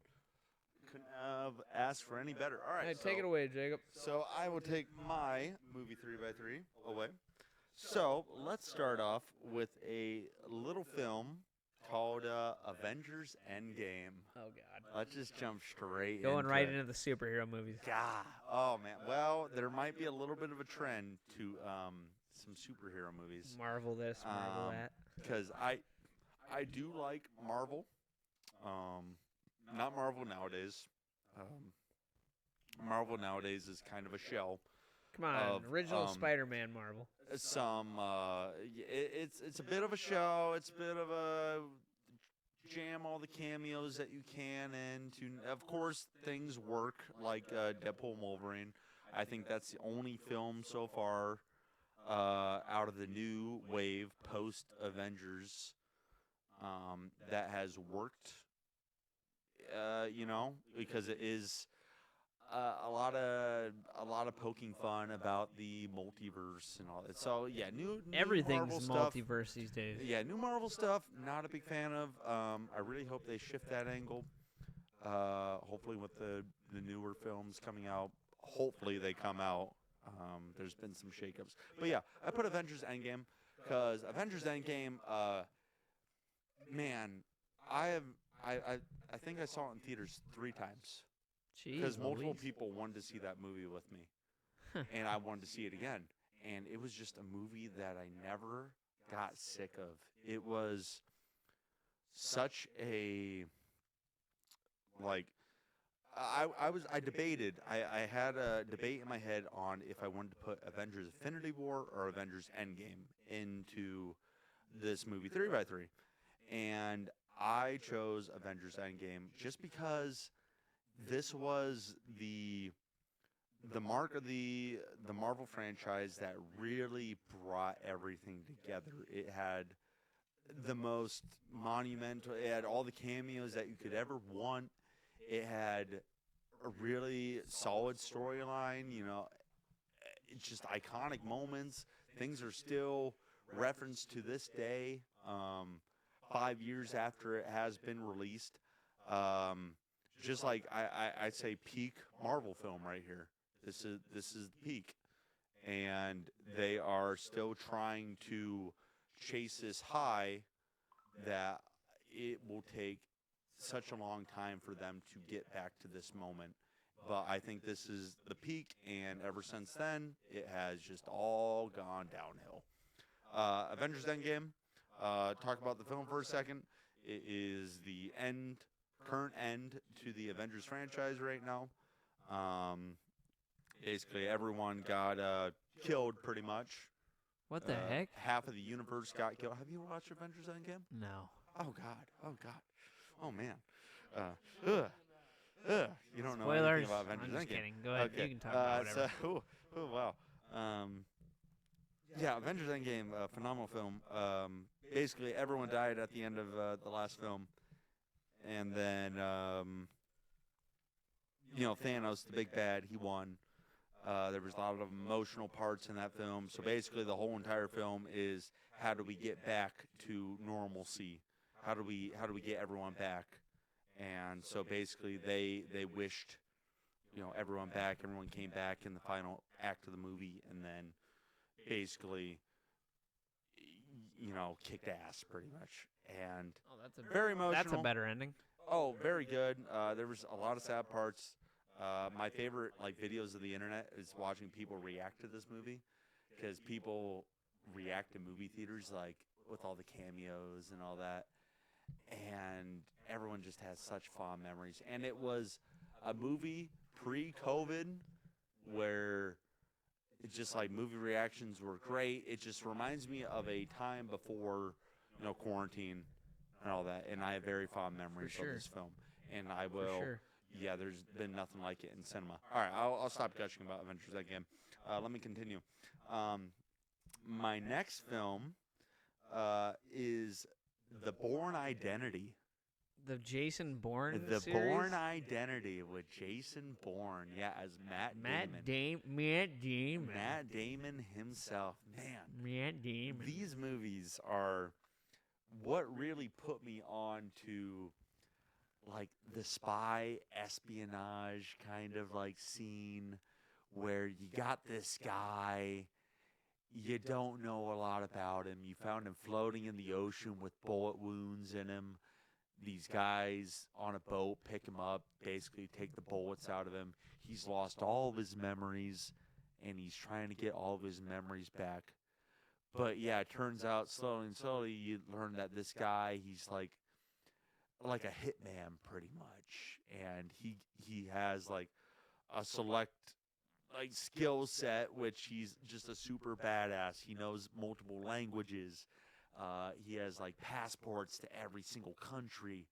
Couldn't have asked for any better. All right,
Hey, take
so-
it away, Jacob.
So I will take my movie 3x3 away. So let's start off with a little film called Avengers Endgame.
Oh God.
Let's just jump straight
Going
into
right
it.
into the superhero movies.
God. Oh man. Well, there might be a little bit of a trend to some superhero movies
Marvel this, Marvel
Um,
that.
because I do like Marvel. Not Marvel nowadays. Marvel nowadays is kind of a shell.
Come on,
of,
original Spider-Man Marvel.
It's a bit of a show. It's a bit of a jam all the cameos that you can into. Of course, things work like Deadpool and Wolverine. I think that's the only film so far out of the new wave post Avengers that has worked. Because it is a lot of poking fun about the multiverse and all that. So yeah, new
Everything's
Marvel stuff.
multiverse these days.
Yeah, new Marvel stuff. Not a big fan of. I really hope they shift that angle. Hopefully, with the newer films coming out, hopefully they come out. There's been some shakeups, but yeah, I put Avengers Endgame because Avengers Endgame. Man, I think I saw it in theaters 3 times. Because
Jeez,
multiple
Louise.
people wanted to see that movie with me, and I wanted to see it again. And it was just a movie that I never got sick of. It was such a I debated. I had a debate in my head on if I wanted to put Avengers Infinity War or Avengers Endgame into this movie 3x3, and I chose Avengers Endgame just because this was the mark of the Marvel franchise that really brought everything together. It had the most monumental. It had all the cameos that you could ever want. It had a really solid storyline. It's just iconic moments. Things are still referenced to this day, 5 years after it has been released. Just like I'd say peak Marvel film right here. This is the peak, and they are still trying to chase this high that it will take such a long time for them to get back to this moment. But I think this is the peak, and ever since then, it has just all gone downhill. Avengers Endgame. Talk about the film for a second. It is the current end to the Avengers franchise right now. Basically, everyone got killed pretty much.
What the heck?
Half of the universe got killed. Have you watched Avengers Endgame?
No.
Oh God. Oh man. You don't know
Spoilers.
anything about Avengers
I'm just
Endgame.
kidding. Go ahead.
Okay.
You can talk about whatever.
Wow. Yeah, Avengers Endgame, phenomenal film. Basically, everyone died at the end of the last film, and then Thanos, the big bad, he won. There was a lot of emotional parts in that film. So basically, the whole entire film is how do we get back to normalcy? How do we get everyone back? And so basically, they wished everyone back. Everyone came back in the final act of the movie, and then basically kicked ass pretty much. And
Oh, that's
very emotional.
That's a better ending.
Oh, very good. There was a lot of sad parts. My favorite videos of the internet is watching people react to this movie, because people react to movie theaters with all the cameos and all that, and everyone just has such fond memories. And it was a movie pre-COVID where it's just movie reactions were great. It just reminds me of a time before quarantine and all that, and I have very fond memories
sure.
of this film. And I
For
will.
sure.
Yeah, there's been nothing like it in cinema. All right, I'll stop gushing about Avengers Endgame. Let me continue. My next film is The Bourne Identity.
The Jason Bourne
The
series?
Bourne Identity with Jason Bourne. Yeah, as Matt Damon.
Matt Damon.
Matt Damon himself. Man,
Matt Damon.
these movies are what really put me on to the spy espionage kind of scene, where you got this guy, you don't know a lot about him, you found him floating in the ocean with bullet wounds in him. These guys on a boat pick him up, basically take the bullets out of him. He's lost all of his memories, and he's trying to get all of his memories back. But yeah, it turns out slowly and slowly you learn that this guy, he's like a hitman pretty much, and he has a select skill set, which he's just a super badass. He knows multiple languages. He has passports to every single country.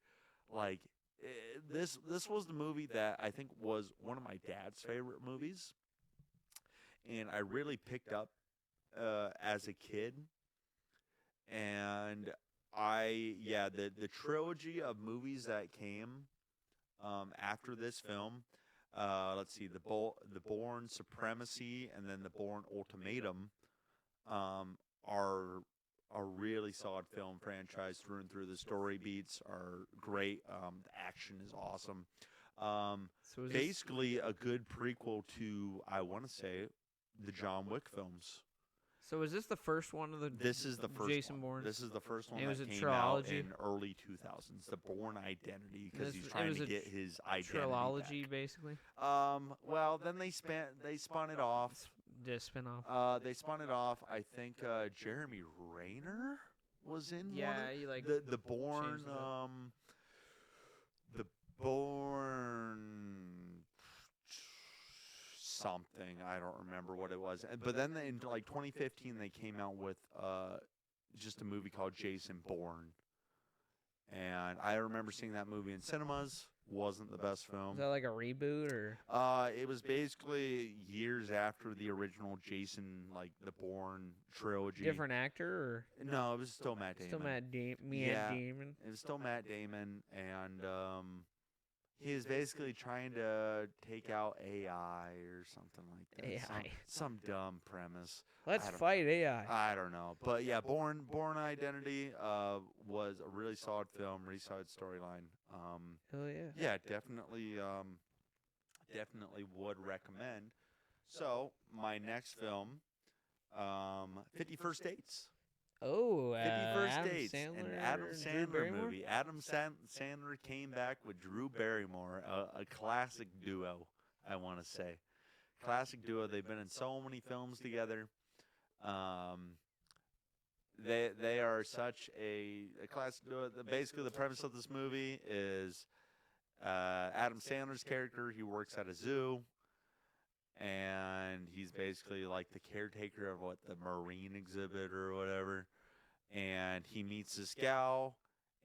This was the movie that I think was one of my dad's favorite movies, and I really picked up as a kid. And the trilogy of movies that came after this film, let's see, the Bourne Supremacy and then the Bourne Ultimatum, are a really solid film franchise through and through. The story beats are great. The action is awesome.
So is
Basically, a good prequel to, I want to say, the John Wick films.
So is this the first one of the
This is the first
Jason
one.
Bourne?
This is the first one
And it
that
was a
came out
trilogy?
in early 2000s. The Bourne Identity, because he's
It
trying
was
to
a
get his identity
trilogy,
back.
basically?
Well, then they spun it off.
Just spin-off?
They spun it off. I think Jeremy Renner was in
Yeah,
one.
you
The Bourne
changed it up.
the Bourne something. I don't remember what it was. But then in 2015 they came out with just a movie called Jason Bourne. And I remember seeing that movie in cinemas. Wasn't the best film.
Is that like a reboot or?
It was basically years after the original Jason, the Bourne trilogy.
Different actor or?
No, it was still Matt Damon.
Still Matt
Yeah.
Damon.
It was still Matt Damon, and he was basically trying to take out AI or something like that.
AI.
Some dumb premise.
Let's
I don't-
fight AI.
I don't know, but yeah, Bourne Identity was a really solid film, really solid storyline.
Hell yeah.
Yeah, definitely would recommend. So my next film, 50 First Dates.
Oh,
50 First
Adam
Dates,
Sandler,
an Adam
Drew
Sandler
Barrymore?
movie. Adam Sandler came back with Drew Barrymore, a classic duo, I want to say. Classic duo. They've been in so many films together. They are such a classic duo. Basically, the premise of this movie is Adam Sandler's character. He works at a zoo, and he's basically the caretaker of the marine exhibit or whatever. And he meets this gal,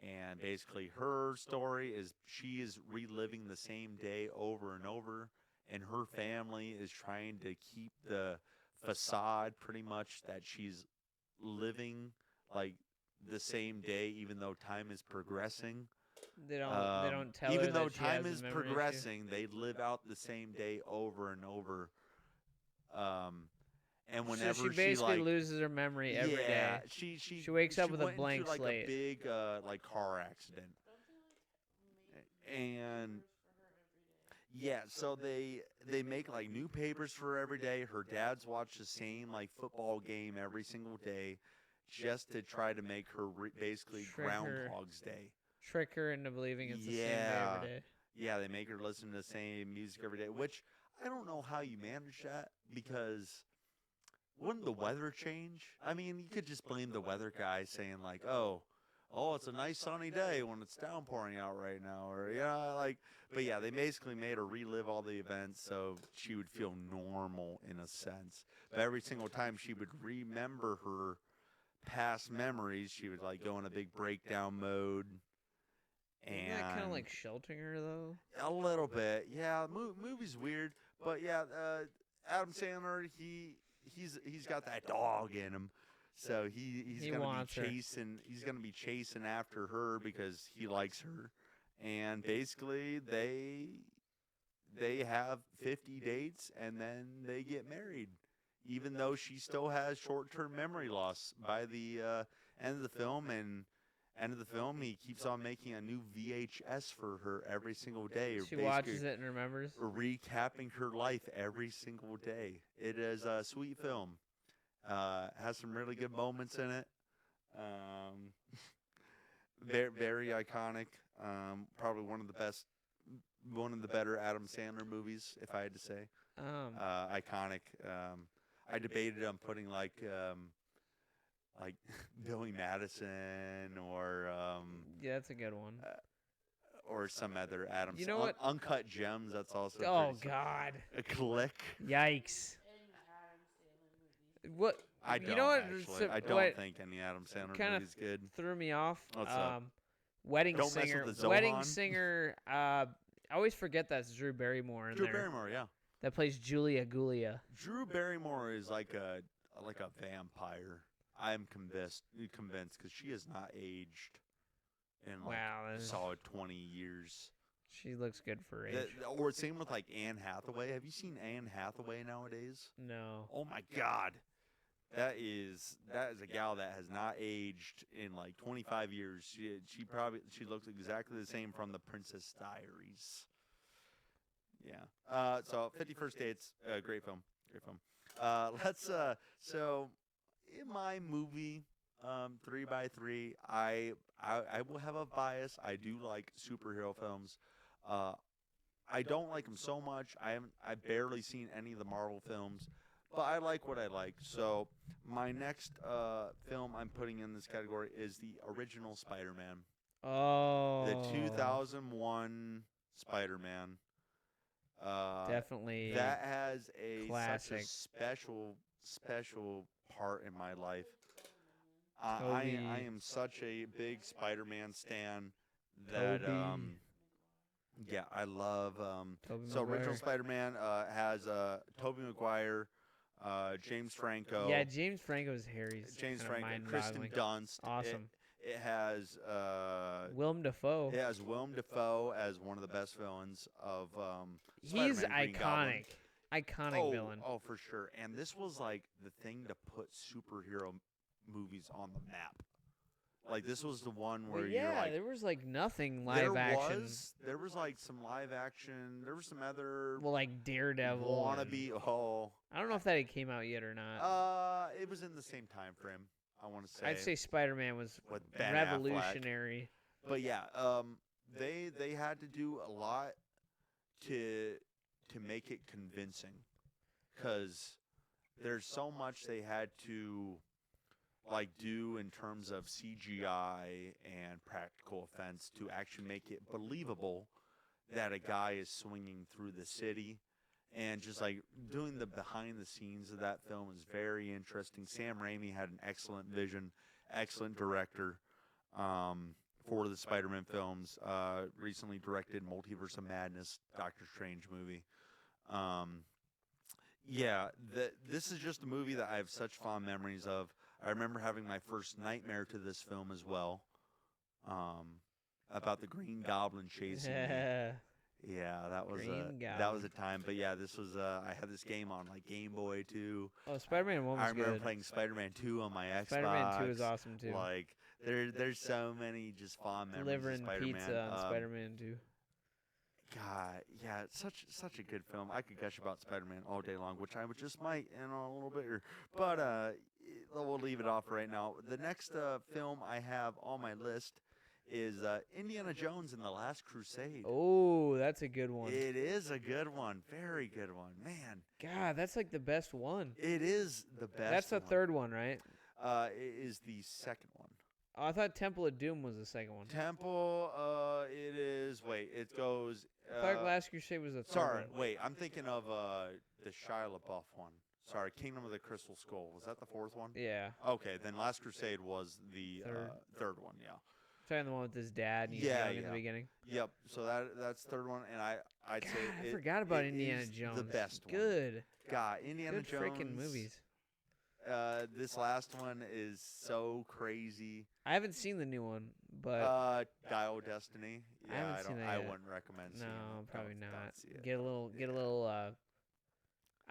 and basically her story is she is reliving the same day over and over, and her family is trying to keep the facade pretty much that she's living the same day, even though time is progressing.
They don't tell her
Even though
that she
time
has a
is
memory issue?
progressing, they live out the same day over and over. And whenever
so she basically
like
loses her memory every day.
yeah, she
wakes up with a
went
blank
into, like
slate.
a big like car accident. And yeah, so they make like new papers for her every day. Her dad's watch the same like football game every single day, just to try to make her basically
Trick her.
Groundhog's Day.
Trick her into believing it's the same day
Yeah.
every day.
Yeah, they make her listen to the same music every day, which I don't know how you manage that, because wouldn't the weather change? I mean, you could just blame the weather guy saying like, oh, it's a nice sunny day when it's downpouring out right now, or like. But yeah, they basically made her relive all the events so she would feel normal in a sense. But every single time she would remember her past memories, she would like go in a big breakdown mode. And
Isn't that kind of like sheltering her though?
a little bit, yeah. Movie's weird, but yeah, Adam Sandler, he's got that dog in him, so he's
He
gonna
wants
be
her.
chasing. He's gonna be chasing after her because he likes her, and basically they have 50 dates and then they get married, even though she still has short-term memory loss by the end of the film. And end of the film, he keeps on making a new VHS for her every single day. Or
She
basically
watches it and remembers.
recapping her life every single day. It is a sweet film. Has some really good moments in it. Very iconic. Probably one of the better Adam Sandler movies, if I had to say. Iconic. I debated on putting like Billy Madison or
Yeah, that's a good one.
or some other Adam.
You know what?
Uncut Gems. That's also.
Oh
pretty
God!
A Click.
Yikes! What?
I don't
You know what?
actually. I
what
don't think any Adam Sandler
kinda
movie is good.
threw me off?
What's up?
Wedding
Don't mess
Singer.
with the
Wedding
Zohan.
Singer. I always forget that's Drew Barrymore in
Drew
there.
Barrymore, yeah.
That plays Julia Gulia.
Drew Barrymore is like a vampire. I'm convinced because she has not aged in like
Wow,
a
that is-
solid 20 years.
She looks good for her age.
Or same with like Anne Hathaway. Have you seen Anne Hathaway nowadays?
No.
Oh my God, that is a gal that has not aged in like 25 years. She looks exactly the same from The Princess Diaries. Yeah. So 51st Dates, great film. Great film. So in my movie 3x3, I will have a bias. I do like superhero films. I don't like them so much. I've barely seen any of the Marvel films, but I like what I like. So my next film I'm putting in this category is the original Spider-Man,
Oh.
the 2001 Spider-Man.
Definitely.
That has such a
classic.
special part in my life. I am such a big Spider-Man stan that
Tobey.
yeah, I love
Tobey
so original
Maguire.
Spider-Man has Tobey Maguire, James Franco,
Yeah, James Franco's Harry's
James
kinda
Franco, Kristen
mind-boggling.
Dunst.
Awesome.
It has
Willem Dafoe.
it has Willem Dafoe as one of the best villains of
He's
Spider-Man, Green Goblin.
Iconic villain.
Oh, for sure. And this was like the thing to put superhero movies on the map. Like this was the one where
Well,
you're
yeah,
like,
there was like nothing live action.
there was like some live action. There was some other
Well, like Daredevil.
wannabe.
I don't know if that came out yet or not.
It was in the same time frame. I want to say.
I'd say Spider-Man was
with Ben Affleck.
revolutionary.
But yeah, they had to do a lot to make it convincing, because there's so much they had to like do in terms of CGI and practical effects to actually make it believable that a guy is swinging through the city. And just like doing the behind the scenes of that film is very interesting. Sam Raimi had an excellent vision, excellent director for the Spider-Man films. Recently directed Multiverse of Madness, Doctor Strange movie. Yeah, this is just a movie that I have such fond memories of. I remember having my first nightmare to this film as well.
about the Green Goblin chasing me. Yeah, that was
Green
that was
Goblin.
a time. But yeah, this was I had this game on like Game Boy too.
Oh, Spider-Man 1
I
was
remember
good.
playing Spider-Man 2 on my Xbox.
Spider-Man 2 is awesome too.
Like there's so many just fond memories
Delivering
of Spider-Man.
pizza on Spider-Man 2.
God, yeah, it's such a good film. I could gush about Spider-Man all day long, which I would just might in a little bit here. But we'll leave it off right now. The next film I have on my list is Indiana Jones and the Last Crusade.
Oh, that's a good one.
It is a good one, very good one, man.
God, that's like the best one.
It is the best.
That's the
one.
third one, right?
It is the second one.
Oh, I thought Temple of Doom was the second one.
Temple, it is. Wait, it goes.
I thought Last Crusade was the third
Sorry,
one.
wait. I'm thinking of the Shia LaBeouf one. Sorry, Kingdom of the Crystal Skull. Was that the fourth one?
Yeah.
Okay, then Last Crusade was the
Third.
third one. Yeah.
Talking the one with his dad and he's
Yeah,
young in
yeah.
the beginning.
Yep. So that's third one, and I'd
God,
say
I
it-
forgot about
it
Indiana
is
Jones.
The best one.
Good.
God, Indiana
Good
Jones.
freaking movies.
This last one is so crazy.
I haven't seen the new one, but
Dial of Destiny.
I
Yeah,
haven't
I
seen
don't.
that
I
yet.
wouldn't recommend seeing it.
no, probably
Don't
not.
see it.
Get a little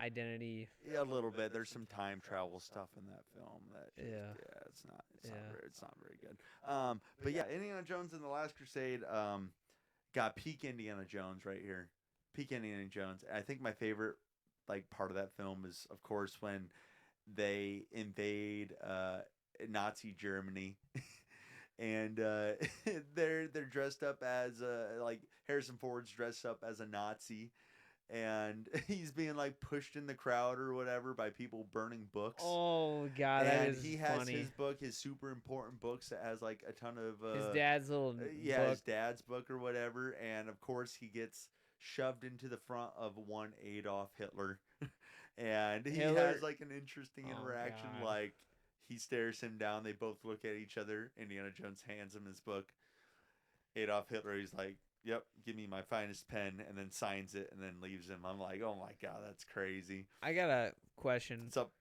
identity.
Yeah, a little bit. There's some time travel stuff in that film. That
Yeah.
it's not.
Yeah.
It's not very good. But yeah, Indiana Jones and the Last Crusade. Got peak Indiana Jones right here. Peak Indiana Jones. I think my favorite part of that film is, of course, when they invade Nazi Germany. And they're dressed up as Harrison Ford's dressed up as a Nazi, and he's being pushed in the crowd or whatever by people burning books.
Oh God, that
And
is
he has
funny.
his book, his super important books that has a ton of
His dad's little
yeah,
book.
his dad's book or whatever, and of course he gets shoved into the front of one Adolf Hitler, and he
Hitler-
has an interesting
Oh,
interaction.
God.
He stares him down. They both look at each other. Indiana Jones hands him his book. Adolf Hitler, he's like, "Yep, give me my finest pen," and then signs it and then leaves him. I'm like, "Oh my God, that's crazy."
I got a question.
What's up?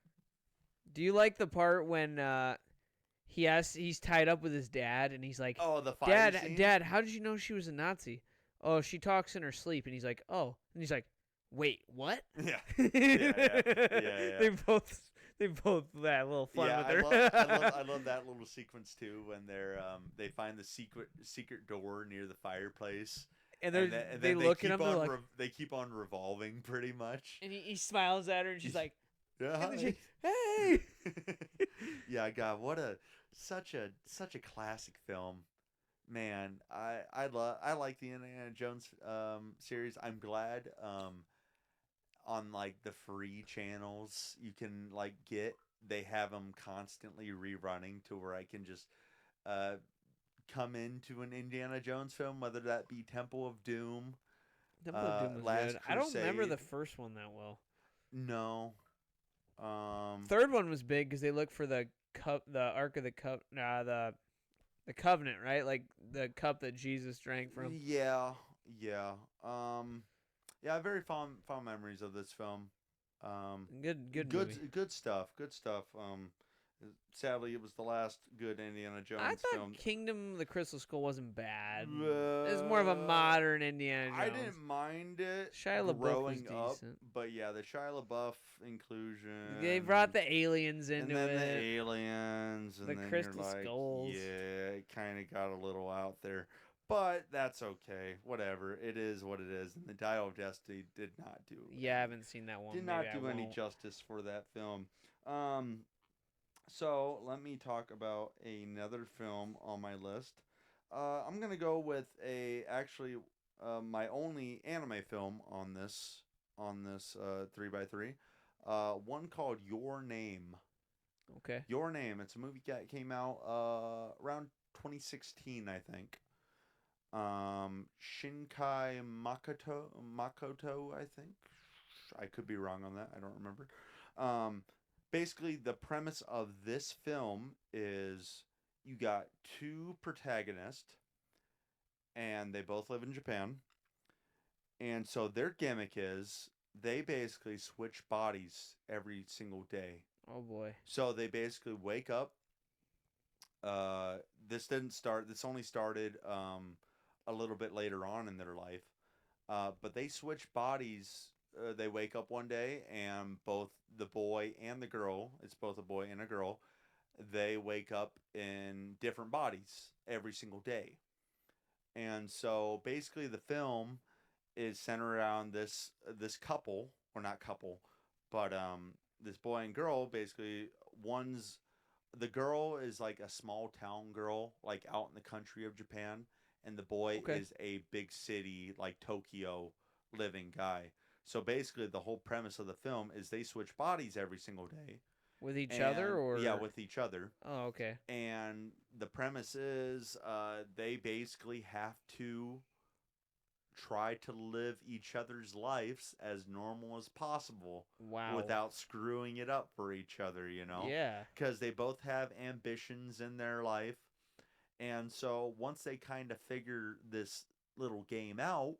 Do you like the part when he's tied up with his dad and he's like,
Oh, the fire
Dad,
scene?
Dad, how did you know she was a Nazi? Oh, she talks in her sleep. And he's like, oh. And he's like, wait, what?
Yeah.
yeah.
yeah.
They both had a little fun
Yeah,
with her.
I love that little sequence too when they find the secret door near the fireplace,
and
then
they look at
keep
him. They're
on
like,
they keep on revolving pretty much.
and he smiles at her, and she's like,
Yeah.
and then she's like, hey.
Yeah, God, such a classic film. Man, I like the Indiana Jones series. I'm glad on the free channels you can they have them constantly rerunning to where I can just come into an Indiana Jones film, whether that be Temple of Doom.
Temple of Doom was
Last
good. I don't remember the
Crusade.
first one that well.
No.
Third one was big because they looked for the Ark of the the Covenant, right? Like the cup that Jesus drank from.
Yeah. Yeah, I have very fond memories of this film.
Good movie.
Good stuff. Good stuff. Sadly, it was the last good Indiana Jones
I thought
film.
Kingdom of the Crystal Skull wasn't bad. It was more of a modern Indiana Jones.
I didn't mind it
Shia LaBeouf
growing
was
up,
decent.
but yeah, the Shia LaBeouf inclusion.
They brought the aliens
and
into
then
it.
the aliens, and
The
then
crystal
you're like,
skulls.
yeah, it kind of got a little out there, but that's okay. Whatever, it is what it is. And the Dial of Destiny did not do.
Yeah, I haven't seen that one.
Did
Maybe
not
I
do any
won't.
justice for that film. So let me talk about another film on my list. I'm gonna go with my only anime film on this 3x3. One called Your Name.
Okay.
Your Name. It's a movie that came out around 2016, I think. Shinkai Makoto, I think. I could be wrong on that. I don't remember. Basically, the premise of this film is you got two protagonists, and they both live in Japan. And so their gimmick is they basically switch bodies every single day.
Oh boy.
So they basically wake up. This only started
a little bit later on in their life. But they switch bodies. They wake up one day, and both the boy and the girl, it's both a boy and a girl, they wake up in different bodies every single day. And so basically the film is centered around this couple, or not couple, but this boy and girl. Basically, one's the girl is like a small town girl, like out in the country of Japan, and the boy
Okay.
is a big city, like Tokyo, living guy. So basically, the whole premise of the film is they switch bodies every single day.
With each other,
And-
or
yeah, with each other.
Oh, okay.
And the premise is they basically have to try to live each other's lives as normal as possible
Wow.
without screwing it up for each other, you know?
Yeah.
Because they both have ambitions in their life. And so once they kind of figure this little game out,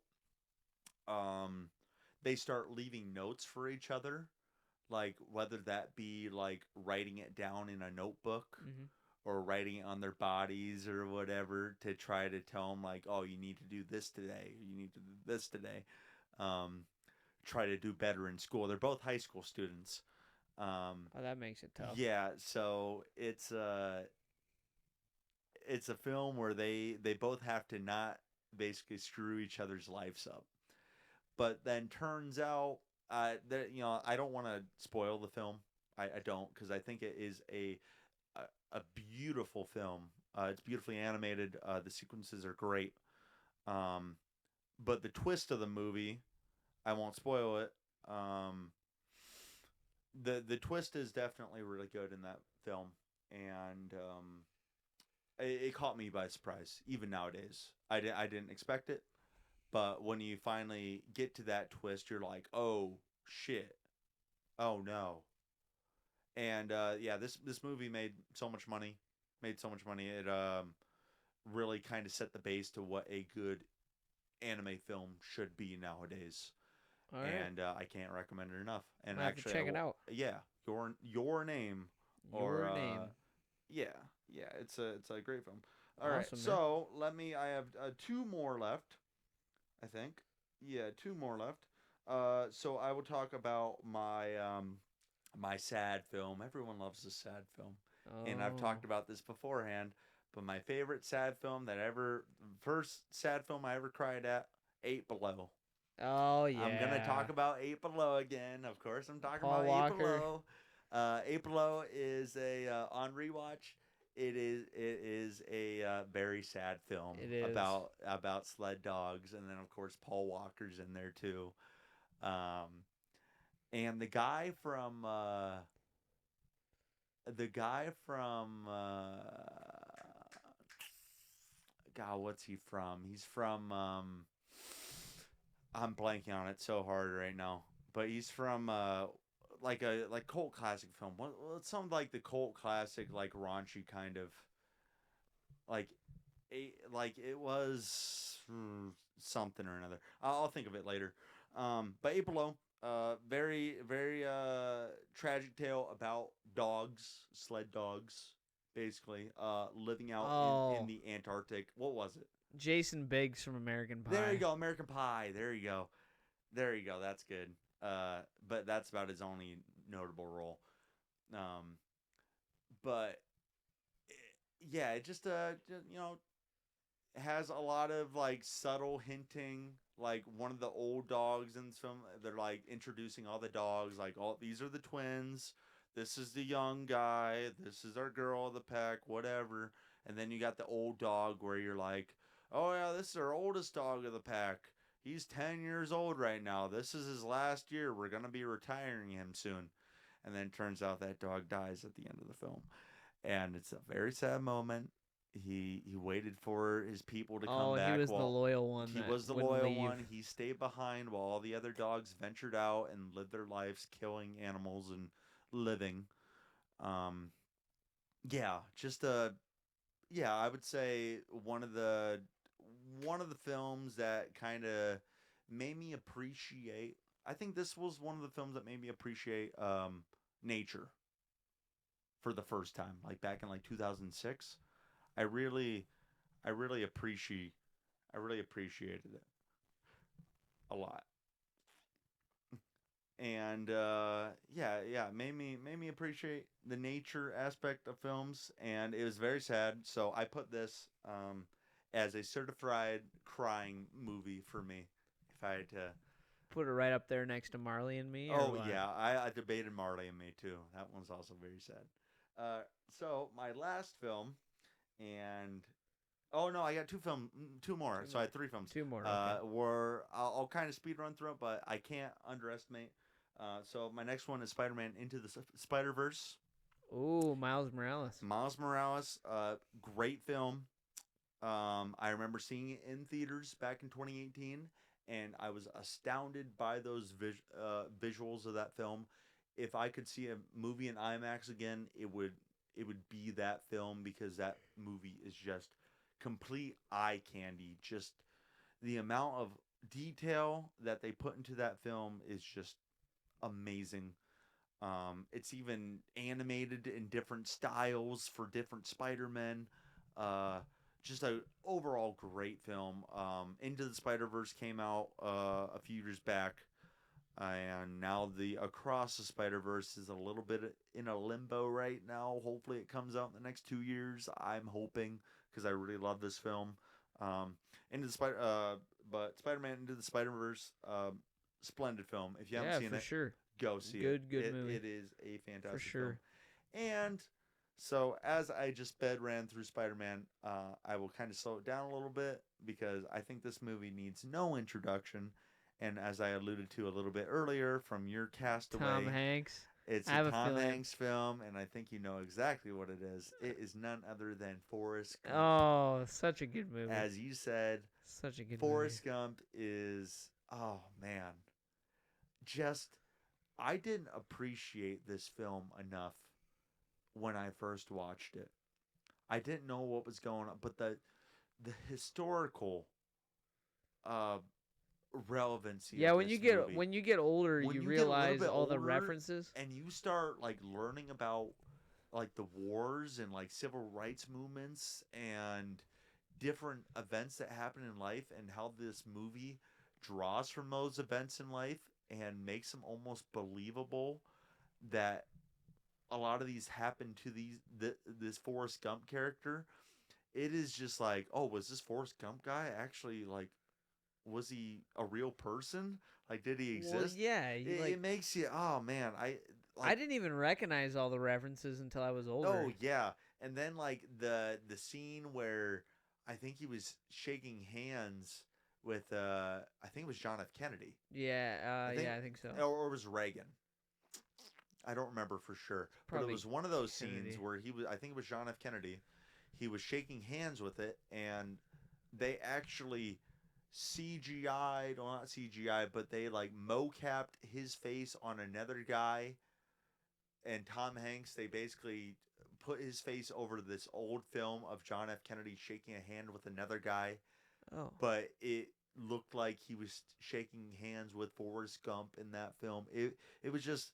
they start leaving notes for each other, like whether that be like writing it down in a notebook
Hmm.
or writing it on their bodies or whatever to try to tell them like, oh, you need to do this today, you need to do this today. Try to do better in school. They're both high school students.
Oh, that makes it tough.
Yeah, so it's a film where they both have to not basically screw each other's lives up. But then turns out that, you know, I don't want to spoil the film. I don't, because I think it is a beautiful film. It's beautifully animated. The sequences are great. But the twist of the movie, I won't spoil it. The twist is definitely really good in that film, and it caught me by surprise. Even nowadays, I didn't expect it, but when you finally get to that twist, you're like, oh shit, oh no. And yeah, this movie made so much money. Made so much money. It really kind of set the base to what a good anime film should be nowadays.
All right.
And I can't recommend it enough. And
I'll have to
actually,
check it out.
Yeah, your name.
Your
or
name.
Yeah, it's a great film. All right,
Awesome, man.
so I have two more left, I think. Yeah, two more left. So I will talk about my sad film. Everyone loves a sad film, and I've talked about this beforehand. But my favorite sad film first sad film I ever cried at, Eight Below.
Oh yeah.
I'm gonna talk about Eight Below again. Of course, I'm talking
Paul
about
Walker.
Eight Below. Eight Below is on rewatch. It is a very sad film
It is.
about sled dogs, and then of course Paul Walker's in there too. And the guy from God, what's he from? He's from I'm blanking on it so hard right now. But he's from like cult classic film. What sounds like the cult classic, like raunchy kind of like it was something or another. I'll think of it later. But Eight Below, very very tragic tale about dogs, sled dogs, basically living out in the Antarctic. What was it?
Jason Biggs from American Pie.
There you go, American Pie. There you go. That's good. But that's about his only notable role. But yeah, it just has a lot of like subtle hinting. Like one of the old dogs in this film, they're like introducing all the dogs. Like, all these are the twins. This is the young guy. This is our girl of the pack. Whatever. And then you got the old dog where you're like, oh yeah, this is our oldest dog of the pack. He's 10 years old right now. This is his last year. We're going to be retiring him soon. And then it turns out that dog dies at the end of the film. And it's a very sad moment. He waited for his people to come back.
He was the loyal one.
He was the loyal one. He stayed behind while all the other dogs ventured out and lived their lives killing animals and living. Yeah, just I would say one of the films that kind of made me appreciate. I think this was one of the films that made me appreciate nature for the first time, like back in like 2006. I really appreciate
I really appreciated it a lot. And made me appreciate the nature aspect of films, and it was very sad. So I put this as a certified crying movie for me. If I had to,
Put it right up there next to Marley and Me. Or
oh
what?
yeah, I debated Marley and Me too. That one's also very sad. So my last film, and oh no, I got two more.
Two
So I
more.
had three films.
Two more. Okay.
I'll kind of speed run through it, but I can't underestimate. So my next one is Spider-Man Into the Spider Verse.
Ooh, Miles Morales.
Miles Morales, great film. I remember seeing it in theaters back in 2018, and I was astounded by those visuals of that film. If I could see a movie in IMAX again, it would be that film, because that movie is just complete eye candy. Just the amount of detail that they put into that film is just amazing. It's even animated in different styles for different Spider-Men. Just a overall great film. Into the Spider-Verse came out a few years back, and now the Across the Spider-Verse is a little bit in a limbo right now. Hopefully it comes out in the next 2 years. I'm hoping, because I really love this film. Into the but Spider-Man Into the Spider-Verse, splendid film. If you haven't
Yeah,
seen
for
it,
sure.
go see
Good
it.
movie.
It is a fantastic
For sure.
film. And so as I just ran through Spider-Man, I will kind of slow it down a little bit, because I think this movie needs no introduction. And as I alluded to a little bit earlier from your Castaway,
Tom Hanks.
it's
I have
a
a
Tom
feeling-
Hanks film, and I think you know exactly what it is. It is none other than Forrest Gump.
Oh, such a good movie.
As you said,
Such a good
Forrest Gump is, oh man, just, I didn't appreciate this film enough when I first watched it. I didn't know what was going on, but the historical uh relevancy
movie. Yeah,
of
when
this
you
movie,
get older,
when
you
you get a little
realize
bit
all the
older,
references.
and you start like learning about like the wars and like civil rights movements and different events that happen in life, and how this movie draws from those events in life and makes them almost believable, that a lot of these happen to this Forrest Gump character. It is just like, oh, was this Forrest Gump guy actually, like, was he a real person? Like, did he
Well,
exist?
yeah,
It makes you, oh man,
I
like,
didn't even recognize all the references until I was older.
oh yeah, and then like the scene where I think he was shaking hands with I think it was John F. Kennedy.
Yeah,
think-
I think so.
Or it was Reagan. I don't remember for sure, but it
Probably
was one of those
Kennedy.
scenes where he was. I think it was John F. Kennedy. He was shaking hands with it, and they actually CGI'd, well, not CGI, but they like mocapped his face on another guy. And Tom Hanks, they basically put his face over this old film of John F. Kennedy shaking a hand with another guy,
Oh,
but it looked like he was shaking hands with Forrest Gump in that film. It was just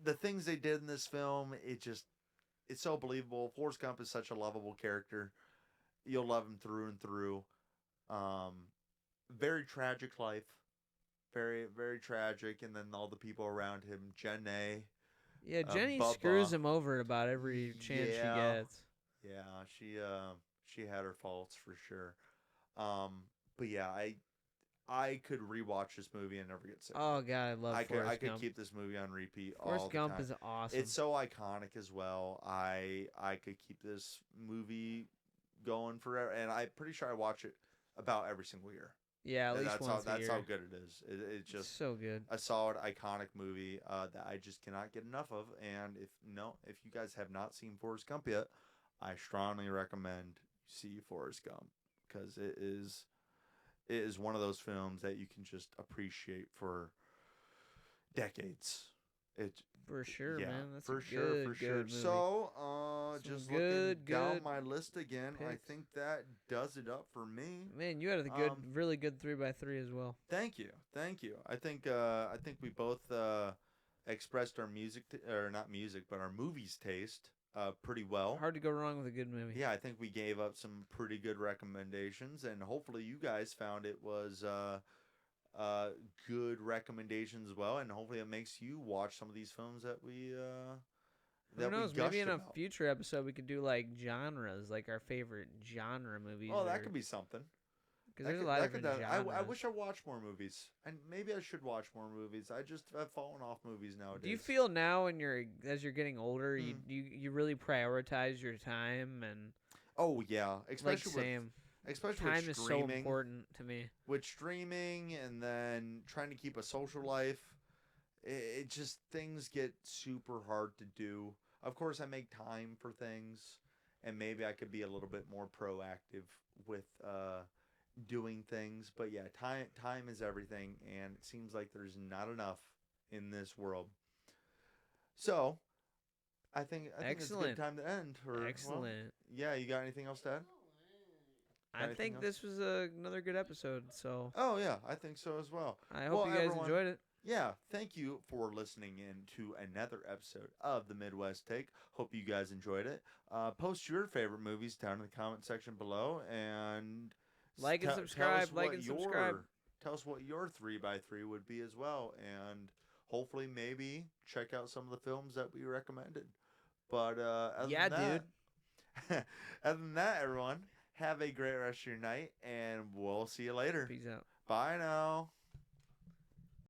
the things they did in this film. It's so believable. Forrest Gump is such a lovable character. You'll love him through and through. Very tragic life. Very, very tragic. And then all the people around him. Jenna.
yeah. Jenny
Bubba.
screws him over about every chance she
Yeah.
gets.
Yeah, she had her faults for sure. But yeah, I could rewatch this movie and never get sick.
Oh god, I love
I
Forrest
could
Gump.
keep this movie on repeat all
Forrest
the
Gump
time.
is awesome.
It's so iconic as well. I could keep this movie going forever, and I'm pretty sure I watch it about every single year.
yeah, at least
that's
once a
that's
year.
how good it is. It's
It's
just
so good.
a solid, iconic movie that I just cannot get enough of. And if you guys have not seen Forrest Gump yet, I strongly recommend you see Forrest Gump, because it is one of those films that you can just appreciate for decades. It
For sure,
yeah,
man. That's
for
a
sure,
good,
for
good
sure.
movie.
So,
Some
just
good,
looking down
good
my list again, I
picks.
think that does it up for me.
Man, you had a good,
Um,
really good 3x3 as well.
Thank you. I think we both expressed our music or not music, but our movies taste
pretty well.
Hard to go wrong with a good movie.
Yeah, I think we gave up some pretty good recommendations, and hopefully you guys found it was good recommendations as well, and hopefully it makes you watch some of these films that we
Who knows? Maybe in a
about.
future episode we could do like genres, like our favorite genre movies.
Oh, that could be something.
Because there's a lot of different
I
genres.
wish I watched more movies, and maybe I should watch more movies. I just have fallen off movies nowadays.
Do you feel now, as you're getting older,
Mm.
you really prioritize your time and
Oh yeah,
like
especially
same
especially
time
with
is so
streaming.
important to me.
With streaming and then trying to keep a social life, it just things get super hard to do. Of course, I make time for things, and maybe I could be a little bit more proactive with doing things. But yeah, time is everything, and it seems like there's not enough in this world. So, I think it's a
Excellent.
good time to end. Or, well,
Excellent.
yeah, you got anything else to add?
I
anything
think
else?
this was another good episode. So
Oh yeah, I think so as well.
I hope
Well,
you guys
everyone-
enjoyed it.
Yeah, thank you for listening in to another episode of the Midwest Take. Hope you guys enjoyed it. Post your favorite movies down in the comment section below, and
Like and
tell
subscribe,
us
like
what
and subscribe.
Tell us what your 3x3 would be as well, and hopefully maybe check out some of the films that we recommended. But other
Yeah,
than that, other than that, everyone, have a great rest of your night, and we'll see you later.
Peace out.
Bye now.